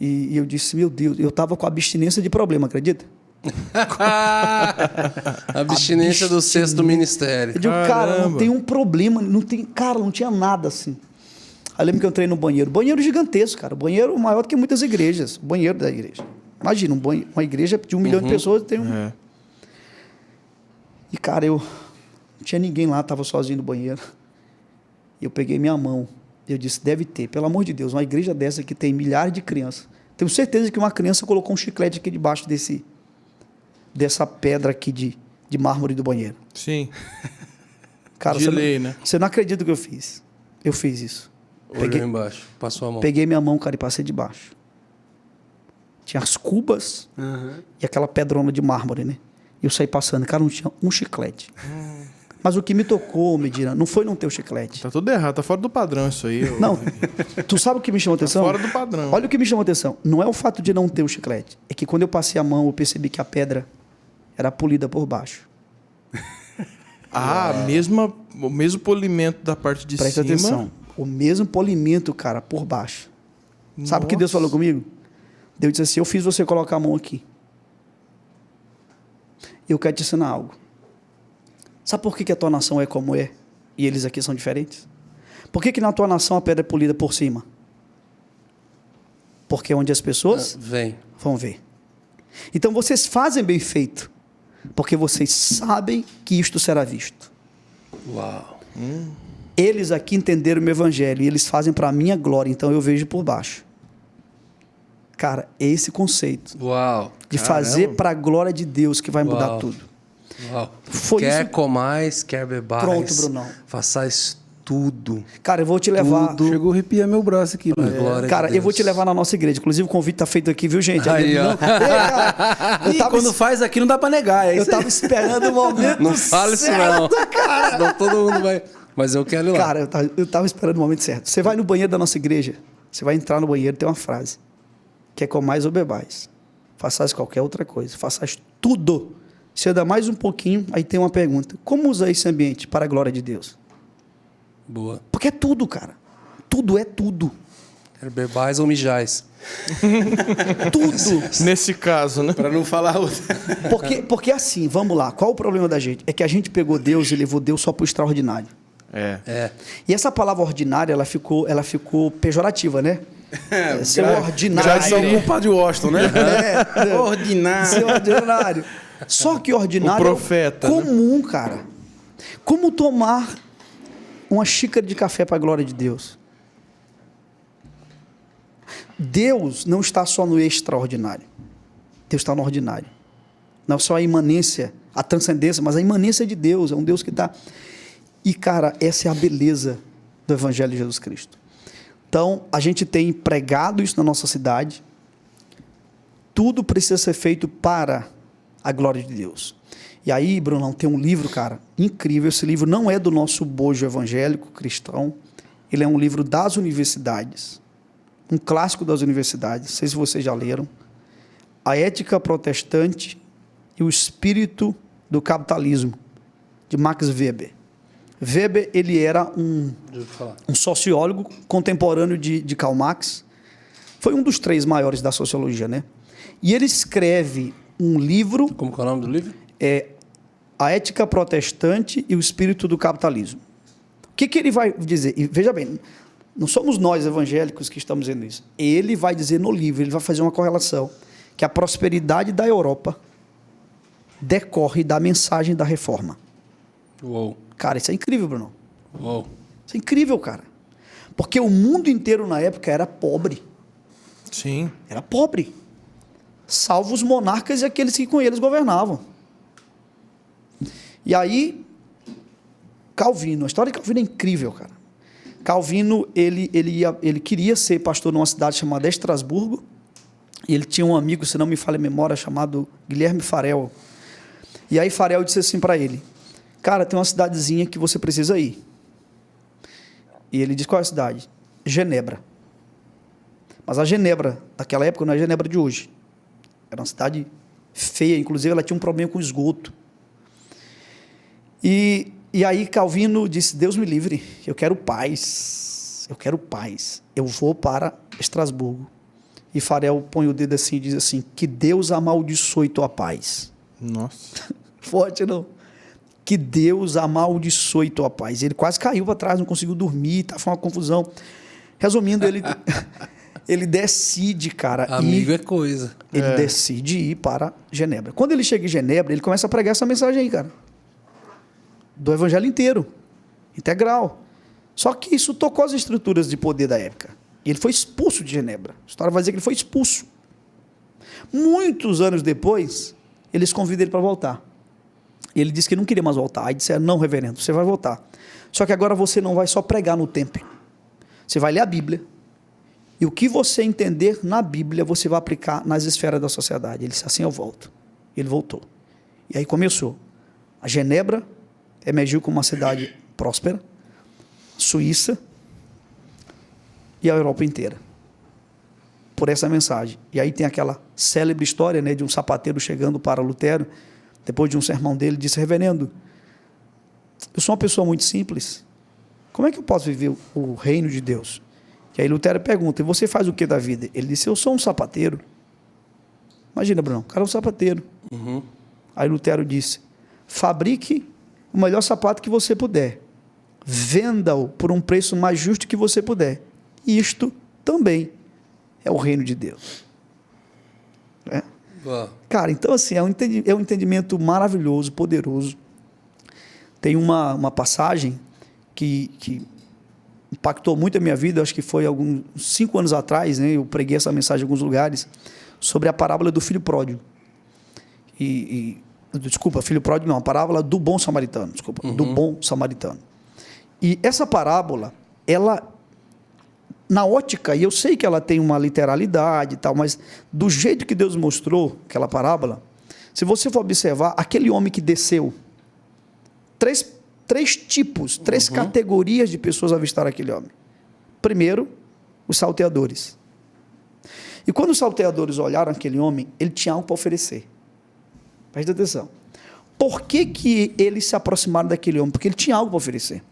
E eu disse, meu Deus, eu estava com abstinência de problema, acredita? Abstinência do sexto ministério. Eu digo, cara, não tem um problema, não tinha nada assim. Aí eu lembro que eu entrei no banheiro. Banheiro gigantesco, cara. Banheiro maior do que muitas igrejas. Banheiro da igreja. Imagina, uma igreja de 1 milhão de pessoas tem um... E, cara, não tinha ninguém lá, estava sozinho no banheiro. E eu peguei minha mão. Eu disse, deve ter, pelo amor de Deus, uma igreja dessa que tem milhares de crianças. Tenho certeza que uma criança colocou um chiclete aqui debaixo dessa pedra aqui de mármore do banheiro. Sim. Cara, né? Você não acredita o que eu fiz. Eu fiz isso. Peguei embaixo, passou a mão. Peguei minha mão, cara, e passei debaixo. Tinha as cubas e aquela pedrona de mármore, né? E eu saí passando, cara, não tinha um chiclete. Mas o que me tocou, Medina, não foi não ter o chiclete. Tá tudo errado, tá fora do padrão isso aí. Não, tu sabe o que me chamou a atenção? Tá fora do padrão. Olha o que me chamou a atenção. Não é o fato de não ter o chiclete. É que quando eu passei a mão, eu percebi que a pedra era polida por baixo. O mesmo polimento da parte de Presta cima. atenção. O mesmo polimento, cara, por baixo. Sabe o que Deus falou comigo? Deus disse assim, eu fiz você colocar a mão aqui. Eu quero te ensinar algo. Sabe por que a tua nação é como é? E eles aqui são diferentes? Por que na tua nação a pedra é polida por cima? Porque é onde as pessoas vão ver. Então vocês fazem bem feito. Porque vocês sabem que isto será visto. Uau. Eles aqui entenderam o meu evangelho e eles fazem para a minha glória, então eu vejo por baixo. Cara, é esse conceito. Uau. De fazer para a glória de Deus que vai mudar tudo. Uau. Foi quer isso... comais, quer bebais. Pronto, Brunão. Façais tudo. Cara, eu vou te levar... Chegou a arrepiar meu braço aqui. Cara, eu vou te levar na nossa igreja. Inclusive, o convite tá feito aqui, viu, gente? Aí, ó. Quando faz aqui, não dá para negar. Eu tava esperando o momento Não fala isso não. Cara. Senão todo mundo vai... Mas eu quero ir lá. Cara, eu tava esperando o momento certo. Você vai no banheiro da nossa igreja, você vai entrar no banheiro, tem uma frase. Quer comais ou bebais. Façais qualquer outra coisa. Façais tudo. Se anda mais um pouquinho, aí tem uma pergunta. Como usar esse ambiente para a glória de Deus? Boa. Porque é tudo, cara. Tudo é tudo. Quero bebais ou mijais. Tudo. Nesse caso, né? Para não falar outra. Porque assim, vamos lá. Qual o problema da gente? É que a gente pegou Deus e levou Deus só para o extraordinário. É. E essa palavra ordinária, ela ficou pejorativa, né? Ser ordinário. Já são com o padre Washington, né? Ordinário. Ser ordinário. Só que ordinário O profeta, é comum, cara. Como tomar uma xícara de café para a glória de Deus? Deus não está só no extraordinário. Deus está no ordinário. Não só a imanência, a transcendência, mas a imanência de Deus. É um Deus que está... E, cara, essa é a beleza do Evangelho de Jesus Cristo. Então, a gente tem pregado isso na nossa cidade. Tudo precisa ser feito para a glória de Deus. E aí, Brunão, tem um livro, cara, incrível. Esse livro não é do nosso bojo evangélico cristão. Ele é um livro das universidades. Um clássico das universidades. Não sei se vocês já leram. A Ética Protestante e o Espírito do Capitalismo, de Max Weber. Weber, ele era um sociólogo contemporâneo de Karl Marx. Foi um dos 3 maiores da sociologia, né? E ele escreve um livro... Como que é o nome do livro? É A Ética Protestante e o Espírito do Capitalismo. O que ele vai dizer? E veja bem, não somos nós evangélicos que estamos dizendo isso. Ele vai dizer no livro, ele vai fazer uma correlação, que a prosperidade da Europa decorre da mensagem da reforma. Uou. Cara, isso é incrível, Bruno. Uou. Isso é incrível, cara. Porque o mundo inteiro na época era pobre. Sim. Era pobre. Salvo os monarcas e aqueles que com eles governavam. E aí, Calvino, a história de Calvino é incrível, cara. Calvino, ele queria ser pastor numa cidade chamada Estrasburgo. E ele tinha um amigo, se não me falha a memória, chamado Guilherme Farel. E aí Farel disse assim para ele: cara, tem uma cidadezinha que você precisa ir. E ele disse: qual é a cidade? Genebra. Mas a Genebra daquela época não é a Genebra de hoje. Era uma cidade feia, inclusive ela tinha um problema com esgoto. E aí Calvino disse: Deus me livre, eu quero paz. Eu quero paz. Eu vou para Estrasburgo. E Farel põe o dedo assim e diz assim: que Deus amaldiçoe tua paz. Nossa. Forte, não? Que Deus amaldiçoe tua paz. Ele quase caiu para trás, não conseguiu dormir, foi uma confusão. Resumindo, ele decide, cara. Amigo é coisa. Ele decide ir para Genebra. Quando ele chega em Genebra, ele começa a pregar essa mensagem aí, cara. Do evangelho inteiro. Integral. Só que isso tocou as estruturas de poder da época. E ele foi expulso de Genebra. A história vai dizer que ele foi expulso. Muitos anos depois, eles convidam ele para voltar. E ele disse que não queria mais voltar. Aí disseram: não, reverendo, você vai voltar. Só que agora você não vai só pregar no templo. Você vai ler a Bíblia. E o que você entender na Bíblia, você vai aplicar nas esferas da sociedade. Ele disse: assim eu volto. Ele voltou. E aí começou. A Genebra emergiu como uma cidade próspera. Suíça. E a Europa inteira. Por essa mensagem. E aí tem aquela célebre história, né, de um sapateiro chegando para Lutero, depois de um sermão dele, disse: reverendo, eu sou uma pessoa muito simples. Como é que eu posso viver o reino de Deus? E aí Lutero pergunta: e você faz o que da vida? Ele disse: eu sou um sapateiro. Imagina, Bruno, o cara é um sapateiro. Uhum. Aí Lutero disse: fabrique o melhor sapato que você puder. Venda-o por um preço mais justo que você puder. Isto também é o reino de Deus. É? Cara, então assim, é um entendimento maravilhoso, poderoso. Tem uma passagem que impactou muito a minha vida, acho que foi alguns 5 anos atrás, né, eu preguei essa mensagem em alguns lugares, sobre a parábola do filho pródigo. Desculpa, filho pródigo não, a parábola do bom samaritano, desculpa, do bom samaritano. E essa parábola, ela, na ótica, e eu sei que ela tem uma literalidade e tal, mas do jeito que Deus mostrou aquela parábola, se você for observar, aquele homem que desceu 3 3 tipos, 3 categorias de pessoas avistaram aquele homem. Primeiro, os salteadores. E quando os salteadores olharam aquele homem, ele tinha algo para oferecer. Preste atenção. Por que eles se aproximaram daquele homem? Porque ele tinha algo para oferecer.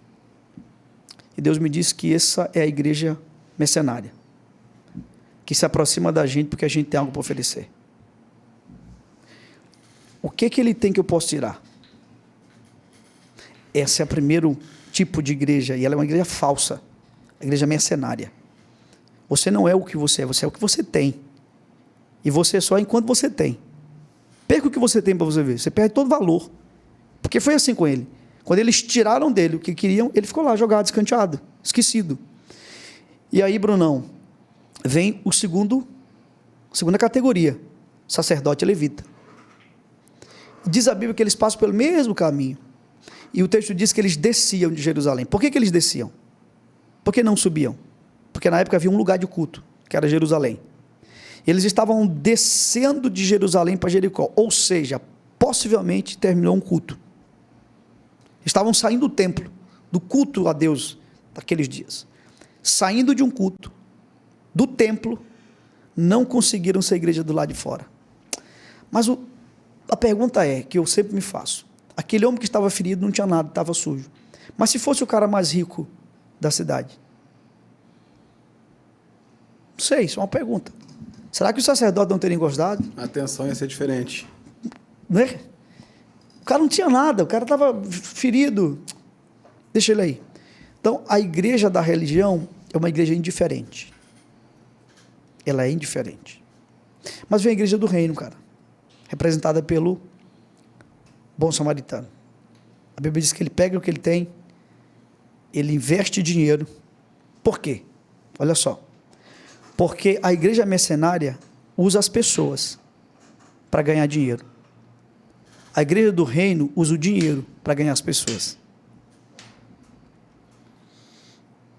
E Deus me disse que essa é a igreja mercenária, que se aproxima da gente porque a gente tem algo para oferecer. O que ele tem que eu posso tirar? Esse é o primeiro tipo de igreja, e ela é uma igreja falsa, a igreja mercenária. Você não é o que você é o que você tem. E você é só enquanto você tem. Perca o que você tem para você ver, você perde todo o valor. Porque foi assim com ele. Quando eles tiraram dele o que queriam, ele ficou lá jogado, escanteado, esquecido. E aí, Brunão, vem segunda categoria, sacerdote e levita. Diz a Bíblia que eles passam pelo mesmo caminho. E o texto diz que eles desciam de Jerusalém. Por que eles desciam? Por que não subiam? Porque na época havia um lugar de culto, que era Jerusalém. Eles estavam descendo de Jerusalém para Jericó. Ou seja, possivelmente terminou um culto. Estavam saindo do templo, do culto a Deus daqueles dias. Saindo de um culto, do templo, não conseguiram ser igreja do lado de fora. Mas a pergunta é, que eu sempre me faço, aquele homem que estava ferido não tinha nada, estava sujo. Mas se fosse o cara mais rico da cidade? Não sei, isso é uma pergunta. Será que os sacerdotes não teriam gostado? A atenção ia ser diferente. Né? O cara não tinha nada, o cara estava ferido. Deixa ele aí. Então, a igreja da religião é uma igreja indiferente. Ela é indiferente. Mas vem a igreja do reino, cara, representada pelo bom samaritano. A Bíblia diz que ele pega o que ele tem, ele investe dinheiro. Por quê? Olha só. Porque a igreja mercenária usa as pessoas para ganhar dinheiro. A igreja do reino usa o dinheiro para ganhar as pessoas.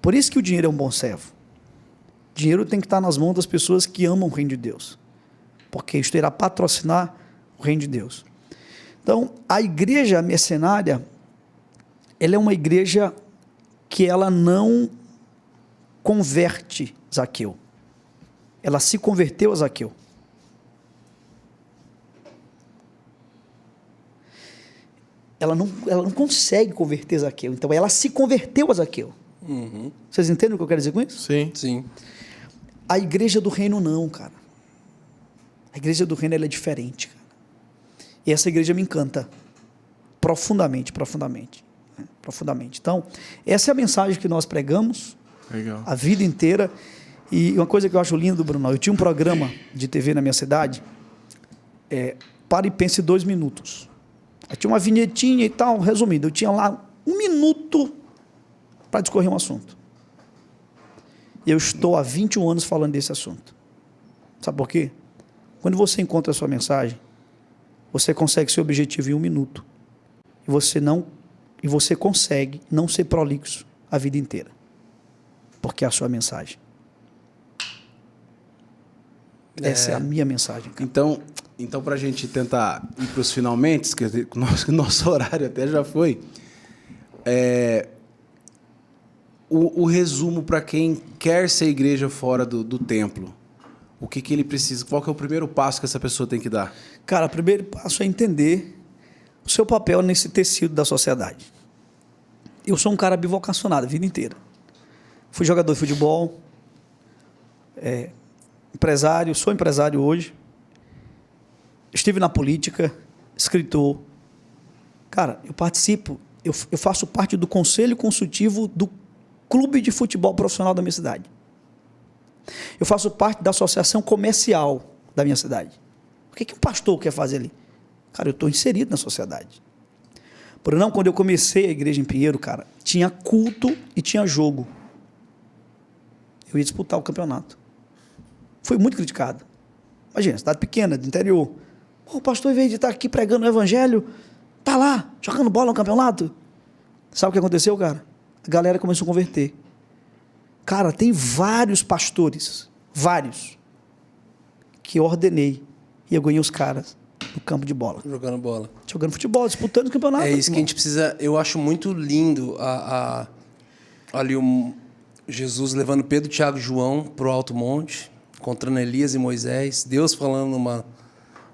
Por isso que o dinheiro é um bom servo. Dinheiro tem que estar nas mãos das pessoas que amam o reino de Deus, porque isto irá patrocinar o reino de Deus. Então, a igreja mercenária, ela é uma igreja que ela não converte Zaqueu. Ela se converteu a Zaqueu. Ela não consegue converter Zaqueu, então ela se converteu a Zaqueu. Uhum. Vocês entendem o que eu quero dizer com isso? Sim. Sim. A igreja do reino não, cara. A igreja do reino ela é diferente, cara. E essa igreja me encanta profundamente, profundamente, né? Profundamente. Então, essa é a mensagem que nós pregamos. Legal. A vida inteira. E uma coisa que eu acho lindo, Bruno, eu tinha um programa de TV na minha cidade, Pare e Pense 2 minutos. Aí tinha uma vinhetinha e tal, resumindo, eu tinha lá 1 minuto para discorrer um assunto. E eu estou há 21 anos falando desse assunto. Sabe por quê? Quando você encontra a sua mensagem, você consegue ser objetivo em 1 minuto. E você consegue não ser prolixo a vida inteira. Porque é a sua mensagem. Essa é a minha mensagem, cara. Então para a gente tentar ir para os finalmente, que o nosso horário até já foi, o resumo para quem quer ser igreja fora do templo. O que ele precisa? Qual que é o primeiro passo que essa pessoa tem que dar? Cara, o primeiro passo é entender o seu papel nesse tecido da sociedade. Eu sou um cara bivocacionado a vida inteira. Fui jogador de futebol, empresário, sou empresário hoje. Estive na política, escritor. Cara, eu participo, eu faço parte do conselho consultivo do clube de futebol profissional da minha cidade. Eu faço parte da associação comercial da minha cidade. O que um pastor quer fazer ali? Cara, eu estou inserido na sociedade. Por não, quando eu comecei a igreja em Pinheiro, cara, tinha culto e tinha jogo. Eu ia disputar o campeonato. Fui muito criticado. Imagina, cidade pequena, do interior. O pastor, em vez de estar aqui pregando o evangelho, está lá, jogando bola no campeonato. Sabe o que aconteceu, cara? A galera começou a converter. Cara, tem vários pastores, vários, que eu ordenei, e eu ganhei os caras. no campo de bola. Jogando bola. Jogando futebol, disputando o campeonato. É isso que a gente precisa... Eu acho muito lindo ali Jesus levando Pedro, Tiago e João para o Alto Monte, encontrando Elias e Moisés, Deus falando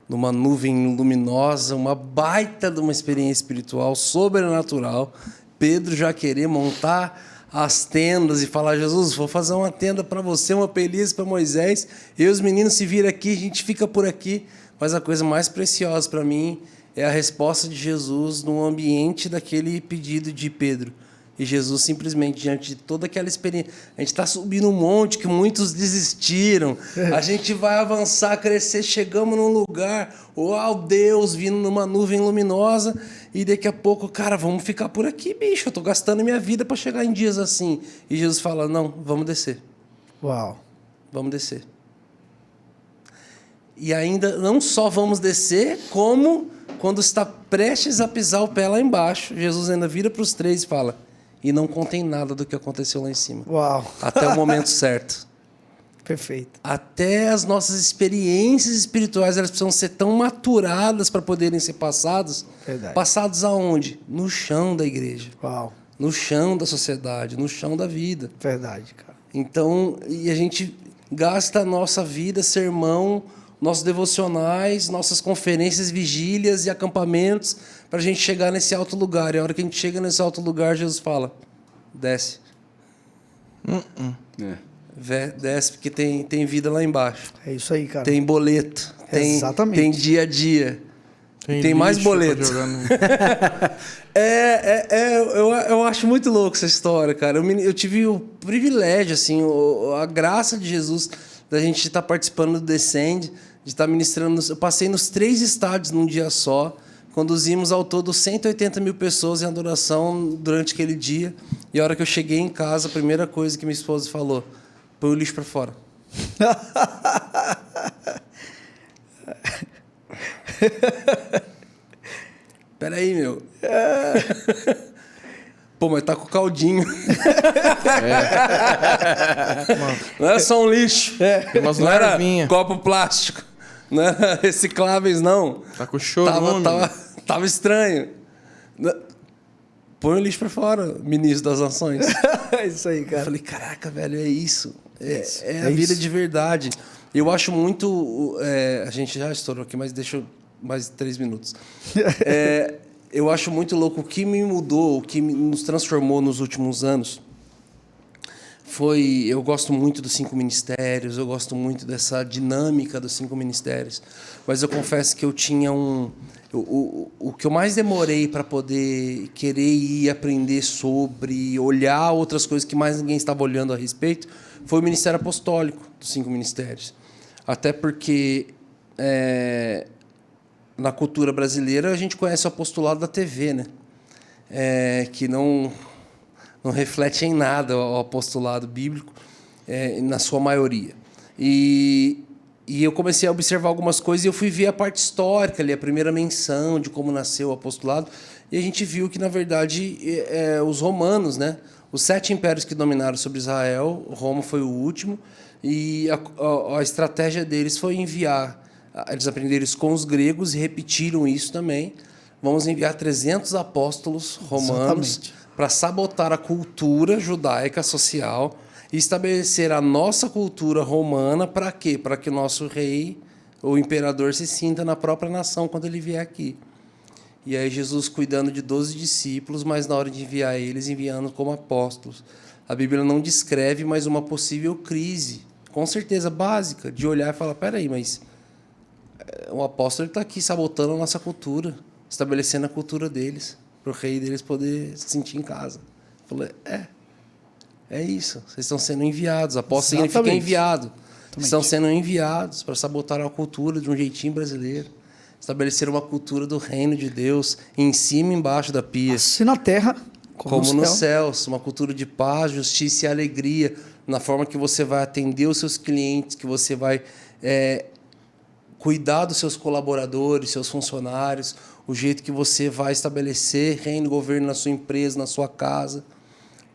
numa nuvem luminosa, uma baita de uma experiência espiritual sobrenatural. Pedro já querer montar as tendas e falar: Jesus, vou fazer uma tenda para você, uma para Elias, para Moisés, e os meninos se viram aqui, a gente fica por aqui. Mas a coisa mais preciosa para mim é a resposta de Jesus no ambiente daquele pedido de Pedro. E Jesus simplesmente, diante de toda aquela experiência... A gente está subindo um monte que muitos desistiram. A gente vai avançar, crescer, chegamos num lugar... Uau, Deus, vindo numa nuvem luminosa. E daqui a pouco, cara, vamos ficar por aqui, bicho. Eu estou gastando minha vida para chegar em dias assim. E Jesus fala: não, vamos descer. Uau. Vamos descer. E ainda não só vamos descer, como quando está prestes a pisar o pé lá embaixo, Jesus ainda vira para os três e fala: e não contem nada do que aconteceu lá em cima. Uau. Até o momento certo. Perfeito. Até as nossas experiências espirituais, elas precisam ser tão maturadas para poderem ser passadas. Verdade. Passados aonde? No chão da igreja. Uau. No chão da sociedade, no chão da vida. Verdade, cara. Então, e a gente gasta a nossa vida, sermão, nossos devocionais, nossas conferências, vigílias e acampamentos para a gente chegar nesse alto lugar. E a hora que a gente chega nesse alto lugar, Jesus fala: desce. Desce, porque tem vida lá embaixo. É isso aí, cara. Tem boleto. Exatamente. Tem dia a dia. Tem mais boleto. Eu acho muito louco essa história, cara. Eu tive o privilégio, assim, a graça de Jesus da gente estar participando do Descend, de estar ministrando. Eu passei nos 3 estádios num dia só. Conduzimos ao todo 180 mil pessoas em adoração durante aquele dia. E a hora que eu cheguei em casa, a primeira coisa que minha esposa falou: põe o lixo para fora. Peraí, meu. Pô, mas tá com caldinho. Não era só um lixo. Não era copo plástico. Não era recicláveis, não. Tá com chorume. Tava estranho. Põe o lixo pra fora, ministro das Nações. É isso aí, cara. Eu falei: caraca, velho, é isso. É a vida de verdade. Eu acho muito... a gente já estourou aqui, mas deixa eu... mais 3 minutos. Eu acho muito louco. O que me mudou, o que nos transformou nos últimos anos foi... Eu gosto muito dos 5 ministérios, eu gosto muito dessa dinâmica dos 5 ministérios, mas eu confesso que eu tinha o que eu mais demorei para poder querer ir aprender sobre, olhar outras coisas que mais ninguém estava olhando a respeito, foi o Ministério Apostólico dos 5 ministérios. Até porque... na cultura brasileira, a gente conhece o apostolado da TV, né? Que não reflete em nada o apostolado bíblico, na sua maioria. E eu comecei a observar algumas coisas e eu fui ver a parte histórica ali, a primeira menção de como nasceu o apostolado. E a gente viu que, na verdade, os romanos, né? Os 7 impérios que dominaram sobre Israel, Roma foi o último, e a estratégia deles foi enviar... Eles aprenderam isso com os gregos e repetiram isso também. Vamos enviar 300 apóstolos romanos para sabotar a cultura judaica social e estabelecer a nossa cultura romana. Para quê? Para que o nosso rei, o imperador, se sinta na própria nação quando ele vier aqui. E aí Jesus cuidando de 12 discípulos, mas na hora de enviar eles, enviando como apóstolos. A Bíblia não descreve, mas uma possível crise, com certeza básica, de olhar e falar: peraí, mas... o apóstolo está aqui sabotando a nossa cultura, estabelecendo a cultura deles, para o rei deles poder se sentir em casa. Eu falei: é isso. Vocês estão sendo enviados. Apóstolo significa enviado. Estão sendo enviados para sabotar a cultura de um jeitinho brasileiro. Estabelecer uma cultura do reino de Deus em cima e embaixo da pia. Assim na terra, como nos céus. Uma cultura de paz, justiça e alegria. Na forma que você vai atender os seus clientes, que você vai... cuidar dos seus colaboradores, seus funcionários, o jeito que você vai estabelecer reino e governo na sua empresa, na sua casa.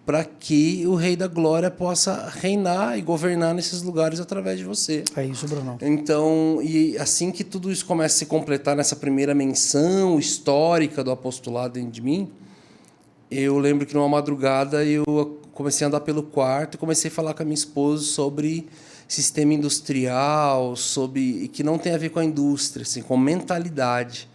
para que o Rei da Glória possa reinar e governar nesses lugares através de você. É isso, Brunão. Então, e assim que tudo isso começa a se completar nessa primeira menção histórica do apostolado dentro de mim, eu lembro que numa madrugada eu comecei a andar pelo quarto e comecei a falar com a minha esposa sobre sistema industrial, sobre que não tem a ver com a indústria, assim, com mentalidade.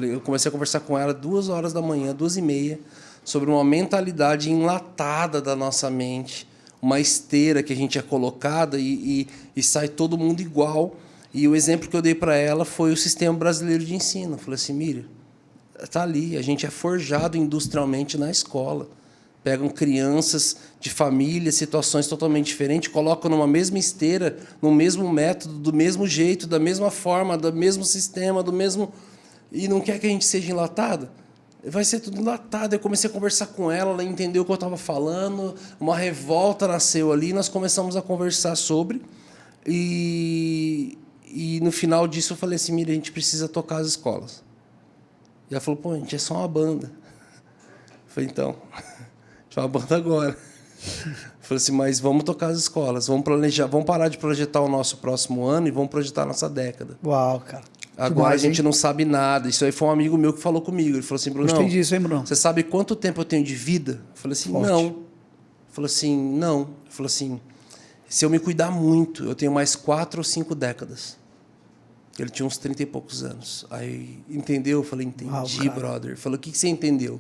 Eu comecei a conversar com ela 2h da manhã, 2h30, sobre uma mentalidade enlatada da nossa mente, uma esteira que a gente é colocada e sai todo mundo igual. E o exemplo que eu dei para ela foi o sistema brasileiro de ensino. Eu falei assim, Miriam, está ali, a gente é forjado industrialmente na escola. Pegam crianças de famílias, situações totalmente diferentes, colocam numa mesma esteira, no mesmo método, do mesmo jeito, da mesma forma, do mesmo sistema, do mesmo... E não quer que a gente seja enlatado? Vai ser tudo enlatado. Eu comecei a conversar com ela, ela entendeu o que eu estava falando, uma revolta nasceu ali, nós começamos a conversar sobre. E no final disso eu falei assim, Miriam, a gente precisa tocar as escolas. E ela falou, pô, a gente é só uma banda. Eu falei, então, a gente é uma banda agora. Eu falei assim, mas vamos tocar as escolas, vamos planejar, vamos parar de projetar o nosso próximo ano e vamos projetar a nossa década. Uau, cara. Agora a gente não sabe nada. Isso aí foi um amigo meu que falou comigo. Ele falou assim, Bruno, gostei disso, hein, Bruno? Você sabe quanto tempo eu tenho de vida? Eu falei assim, Forte. não. Ele falou assim, não. Ele falou assim, se eu me cuidar muito, eu tenho mais 4 ou 5 décadas. Ele tinha uns 30 e poucos anos. Aí, entendeu? Eu falei, entendi, brother. Ele falou, o que você entendeu? Eu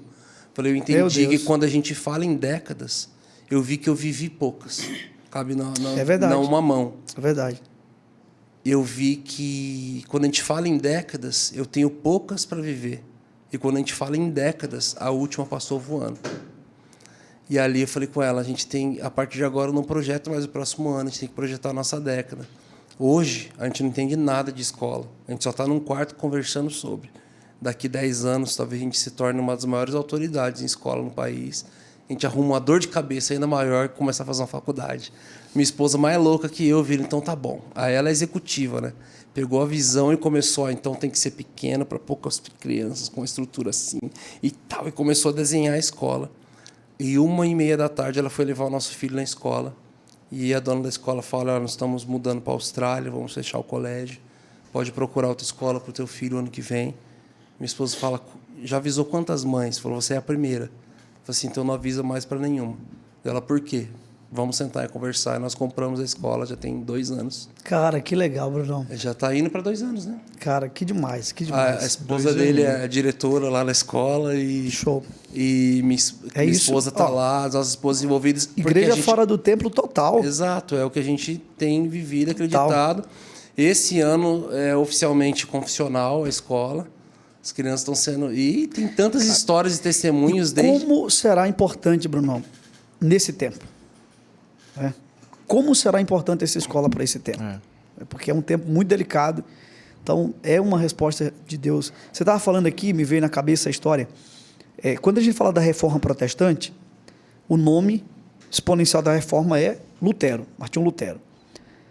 falei, eu entendi que quando a gente fala em décadas, eu vi que eu vivi poucas. Cabe é verdade. Não uma mão. É verdade. Eu vi que quando a gente fala em décadas, eu tenho poucas para viver. E quando a gente fala em décadas, a última passou voando. E ali eu falei com ela, a gente tem, a partir de agora, não projeta mais o próximo ano, a gente tem que projetar a nossa década. Hoje, a gente não entende nada de escola. A gente só está num quarto conversando sobre. Daqui 10 anos, talvez a gente se torne uma das maiores autoridades em escola no país. A gente arruma uma dor de cabeça ainda maior e começa a fazer uma faculdade. Minha esposa mais louca que eu, vira, então tá bom. Aí ela é executiva, né? Pegou a visão e começou, então tem que ser pequeno para poucas crianças, com uma estrutura assim e tal. E começou a desenhar a escola. E 1h30 da tarde ela foi levar o nosso filho na escola. E a dona da escola fala, nós estamos mudando para a Austrália, vamos fechar o colégio. Pode procurar outra escola para o teu filho ano que vem. Minha esposa fala, já avisou quantas mães? Falou, você é a primeira. Eu falei assim, então não avisa mais para nenhuma. Ela, por quê? Vamos sentar e conversar. E nós compramos a escola, já tem 2 anos. Cara, que legal, Brunão. Já está indo para 2 anos, né? Cara, que demais, que demais. A esposa dele é diretora lá na escola e... Show. E minha esposa está lá, as nossas esposas envolvidas. Igreja fora do templo total. Exato, é o que a gente tem vivido, acreditado. Esse ano é oficialmente confissional a escola. As crianças estão sendo... E tem tantas histórias e testemunhos desde... Como será importante, Brunão, nesse tempo? Como será importante essa escola para esse tempo? Porque é um tempo muito delicado. Então, é uma resposta de Deus. Você estava falando aqui, me veio na cabeça a história. Quando a gente fala da reforma protestante, o nome exponencial da reforma é Lutero, Martinho Lutero.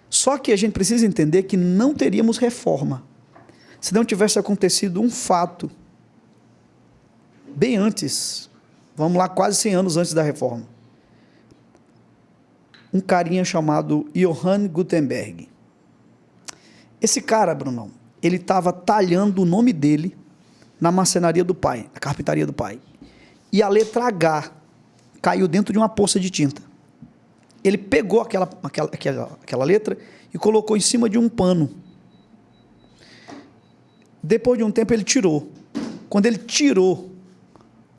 Só que a gente precisa entender que não teríamos reforma se não tivesse acontecido um fato bem antes, vamos lá, quase 100 anos antes da reforma. Um carinha chamado Johann Gutenberg. Esse cara, Brunão, ele estava talhando o nome dele na marcenaria do pai, na carpintaria do pai. E a letra H caiu dentro de uma poça de tinta. Ele pegou aquela letra e colocou em cima de um pano. Depois de um tempo ele tirou. Quando ele tirou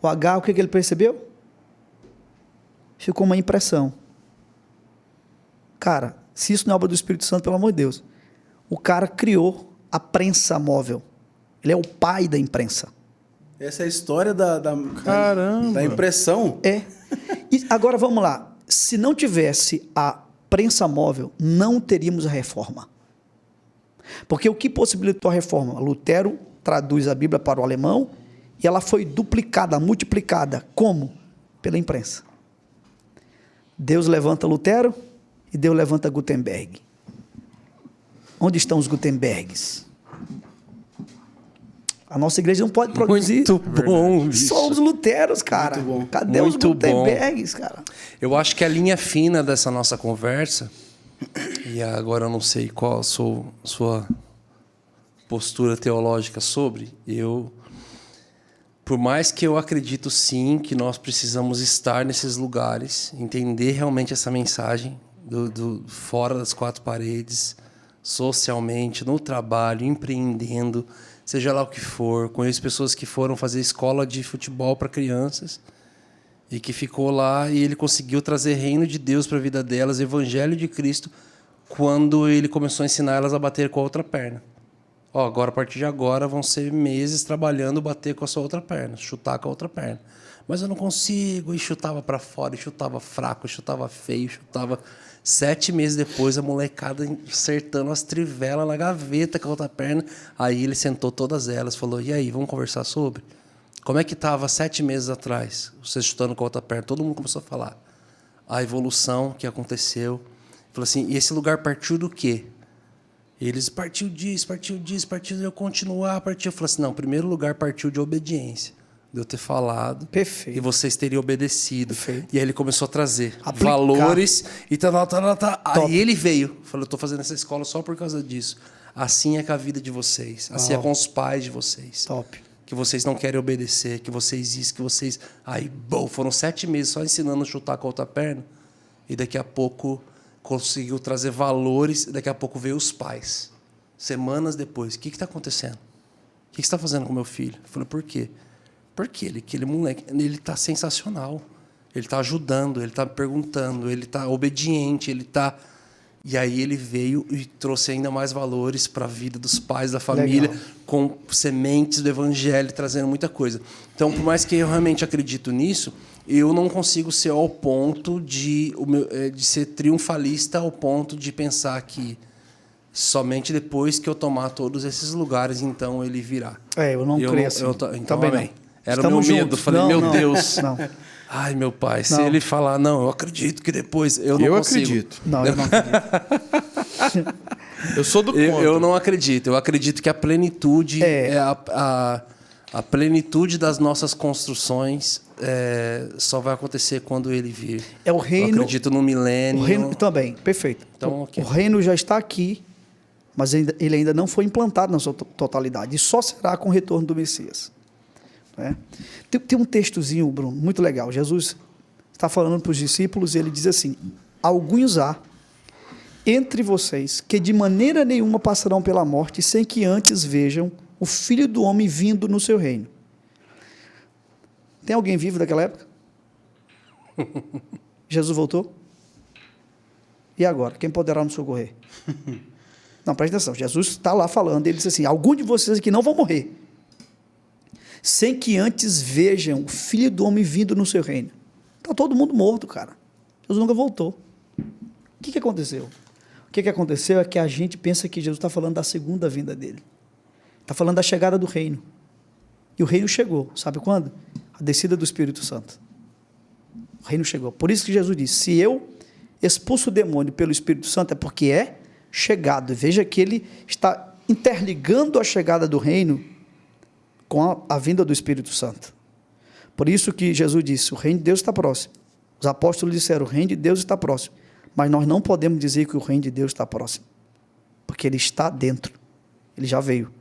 o H, o que ele percebeu? Ficou uma impressão. Cara, se isso não é obra do Espírito Santo, pelo amor de Deus. O cara criou a prensa móvel. Ele é o pai da imprensa. Essa é a história da impressão? E agora vamos lá. Se não tivesse a prensa móvel, não teríamos a reforma. Porque o que possibilitou a reforma? Lutero traduz a Bíblia para o alemão e ela foi duplicada, multiplicada. Como? Pela imprensa. Deus levanta Lutero e Deus levanta Gutenberg. Onde estão os Gutenbergs? A nossa igreja não pode produzir. Muito bom, bicho. Só os luteros, cara. Muito bom. Cadê Muito os Gutenbergs, cara? Eu acho que a linha fina dessa nossa conversa, e agora eu não sei qual a sua postura teológica sobre, por mais que eu acredito sim que nós precisamos estar nesses lugares, entender realmente essa mensagem do fora das quatro paredes, socialmente, no trabalho, empreendendo, seja lá o que for. Conheço pessoas que foram fazer escola de futebol para crianças e que ficou lá e ele conseguiu trazer reino de Deus para a vida delas, evangelho de Cristo, quando ele começou a ensinar elas a bater com a outra perna. Agora, a partir de agora, vão ser meses trabalhando, bater com a sua outra perna, chutar com a outra perna. Mas eu não consigo, e chutava para fora, e chutava fraco, e chutava feio, chutava... 7 meses depois, a molecada acertando as trivelas na gaveta com a outra perna. Aí ele sentou todas elas, falou, e aí, vamos conversar sobre? Como é que estava 7 meses atrás, você chutando com a outra perna? Todo mundo começou a falar. A evolução que aconteceu. Falou assim, e esse lugar partiu do quê? Eles partiu disso, de eu continuar, partiu. Eu falei assim, não, em primeiro lugar partiu de obediência. De eu ter falado. Perfeito. E vocês teriam obedecido. Perfeito. E aí ele começou a trazer Aplicar. valores. E tá. Top. Aí ele veio. Falou, eu estou fazendo essa escola só por causa disso. Assim é com a vida de vocês. Assim é com os pais de vocês. Top. Que vocês não querem obedecer, que vocês isso, que vocês... Aí, bom, foram 7 meses só ensinando a chutar com a outra perna. E daqui a pouco conseguiu trazer valores. Daqui a pouco veio os pais. Semanas depois, o que está acontecendo? O que você está fazendo com meu filho? Eu falei, por quê? Porque aquele moleque, ele está sensacional. Ele está ajudando, ele está perguntando, ele está obediente, ele está... E aí ele veio e trouxe ainda mais valores para a vida dos pais, da família, Legal. com sementes do evangelho, trazendo muita coisa. Então, por mais que eu realmente acredito nisso, eu não consigo ser ao ponto de ser triunfalista, ao ponto de pensar que somente depois que eu tomar todos esses lugares, então ele virá. Eu não creio assim. Então, Também amém. não. Era Estamos o meu medo. juntos. Falei, Não, meu não. Deus. Não. Ai, meu pai, se Não. ele falar, não, eu acredito que depois... Eu não consigo. Acredito. Não, eu não acredito. Eu sou do contra. Eu não acredito. Eu acredito que a plenitude a plenitude das nossas construções só vai acontecer quando ele vir. É o reino. Eu acredito no milênio. O reino também, perfeito. Então, ok. O reino já está aqui, mas ele ainda não foi implantado na sua totalidade. E só será com o retorno do Messias. Né? Tem um textozinho, Bruno, muito legal. Jesus está falando para os discípulos e ele diz assim: alguns há entre vocês que de maneira nenhuma passarão pela morte sem que antes vejam o Filho do Homem vindo no seu reino. Tem alguém vivo daquela época? Jesus voltou? E agora? Quem poderá nos socorrer? Não, presta atenção. Jesus está lá falando. Ele diz assim: alguns de vocês aqui não vão morrer sem que antes vejam o Filho do Homem vindo no seu reino. Está todo mundo morto, cara. Jesus nunca voltou. O que aconteceu? O que aconteceu é que a gente pensa que Jesus está falando da segunda vinda dele. Está falando da chegada do reino. E o reino chegou. Sabe quando? A descida do Espírito Santo. O reino chegou. Por isso que Jesus disse: se eu expulso o demônio pelo Espírito Santo, é porque é chegado. Veja que ele está interligando a chegada do reino com a vinda do Espírito Santo. Por isso que Jesus disse: o reino de Deus está próximo. Os apóstolos disseram: o reino de Deus está próximo. Mas nós não podemos dizer que o reino de Deus está próximo, porque ele está dentro. Ele já veio.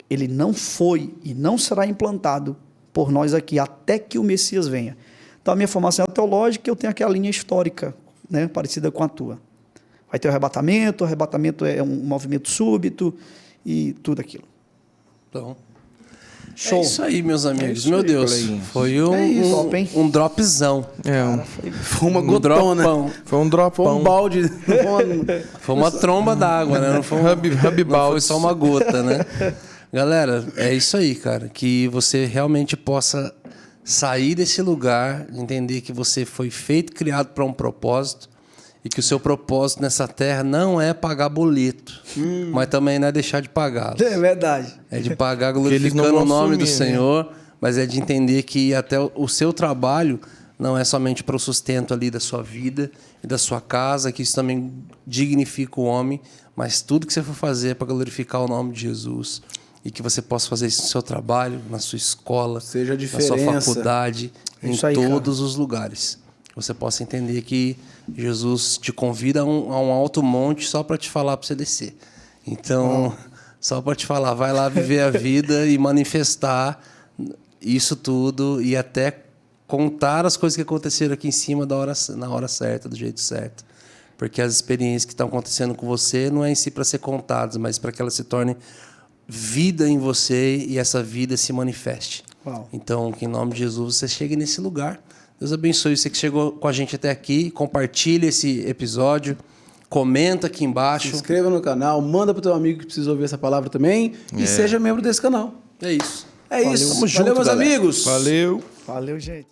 Ele não foi e não será implantado por nós aqui até que o Messias venha. Então, a minha formação é teológica, eu tenho aquela linha histórica, né, parecida com a tua. Vai ter o arrebatamento é um movimento súbito e tudo aquilo. Então, show. É isso aí, meus amigos. isso Meu aí, Deus, coleguinha. foi Top, hein? um dropzão. Foi uma gotona. Dropão. Foi um dropão. Foi um balde. Foi uma tromba d'água, né? Não foi, Hub não foi balde. só uma gota, né? Galera, é isso aí, cara. Que você realmente possa sair desse lugar, entender que você foi feito, criado para um propósito e que o seu propósito nessa terra não é pagar boleto, mas também não é deixar de pagá-los. É verdade. É de pagar eles não glorificando vão o nome do sumir, né? Senhor, mas é de entender que até o seu trabalho não é somente para o sustento ali da sua vida e da sua casa, que isso também dignifica o homem, mas tudo que você for fazer é para glorificar o nome de Jesus e que você possa fazer isso no seu trabalho, na sua escola, Seja a na diferença. sua faculdade, em Isso aí, todos os lugares. Você possa entender que Jesus te convida a um alto monte só para te falar para você descer. Então, só para te falar, vai lá viver a vida e manifestar isso tudo e até contar as coisas que aconteceram aqui em cima na hora certa, do jeito certo. Porque as experiências que estão acontecendo com você não é em si para ser contadas, mas para que elas se tornem vida em você e essa vida se manifeste. Uau. Então, que em nome de Jesus você chegue nesse lugar. Deus abençoe você que chegou com a gente até aqui. Compartilhe esse episódio. Comenta aqui Se embaixo. inscreva no canal, manda pro teu amigo que precisa ouvir essa palavra também e seja membro desse canal. É isso. É isso. Tamo junto, Valeu, meus galera. amigos. Valeu. Valeu, gente.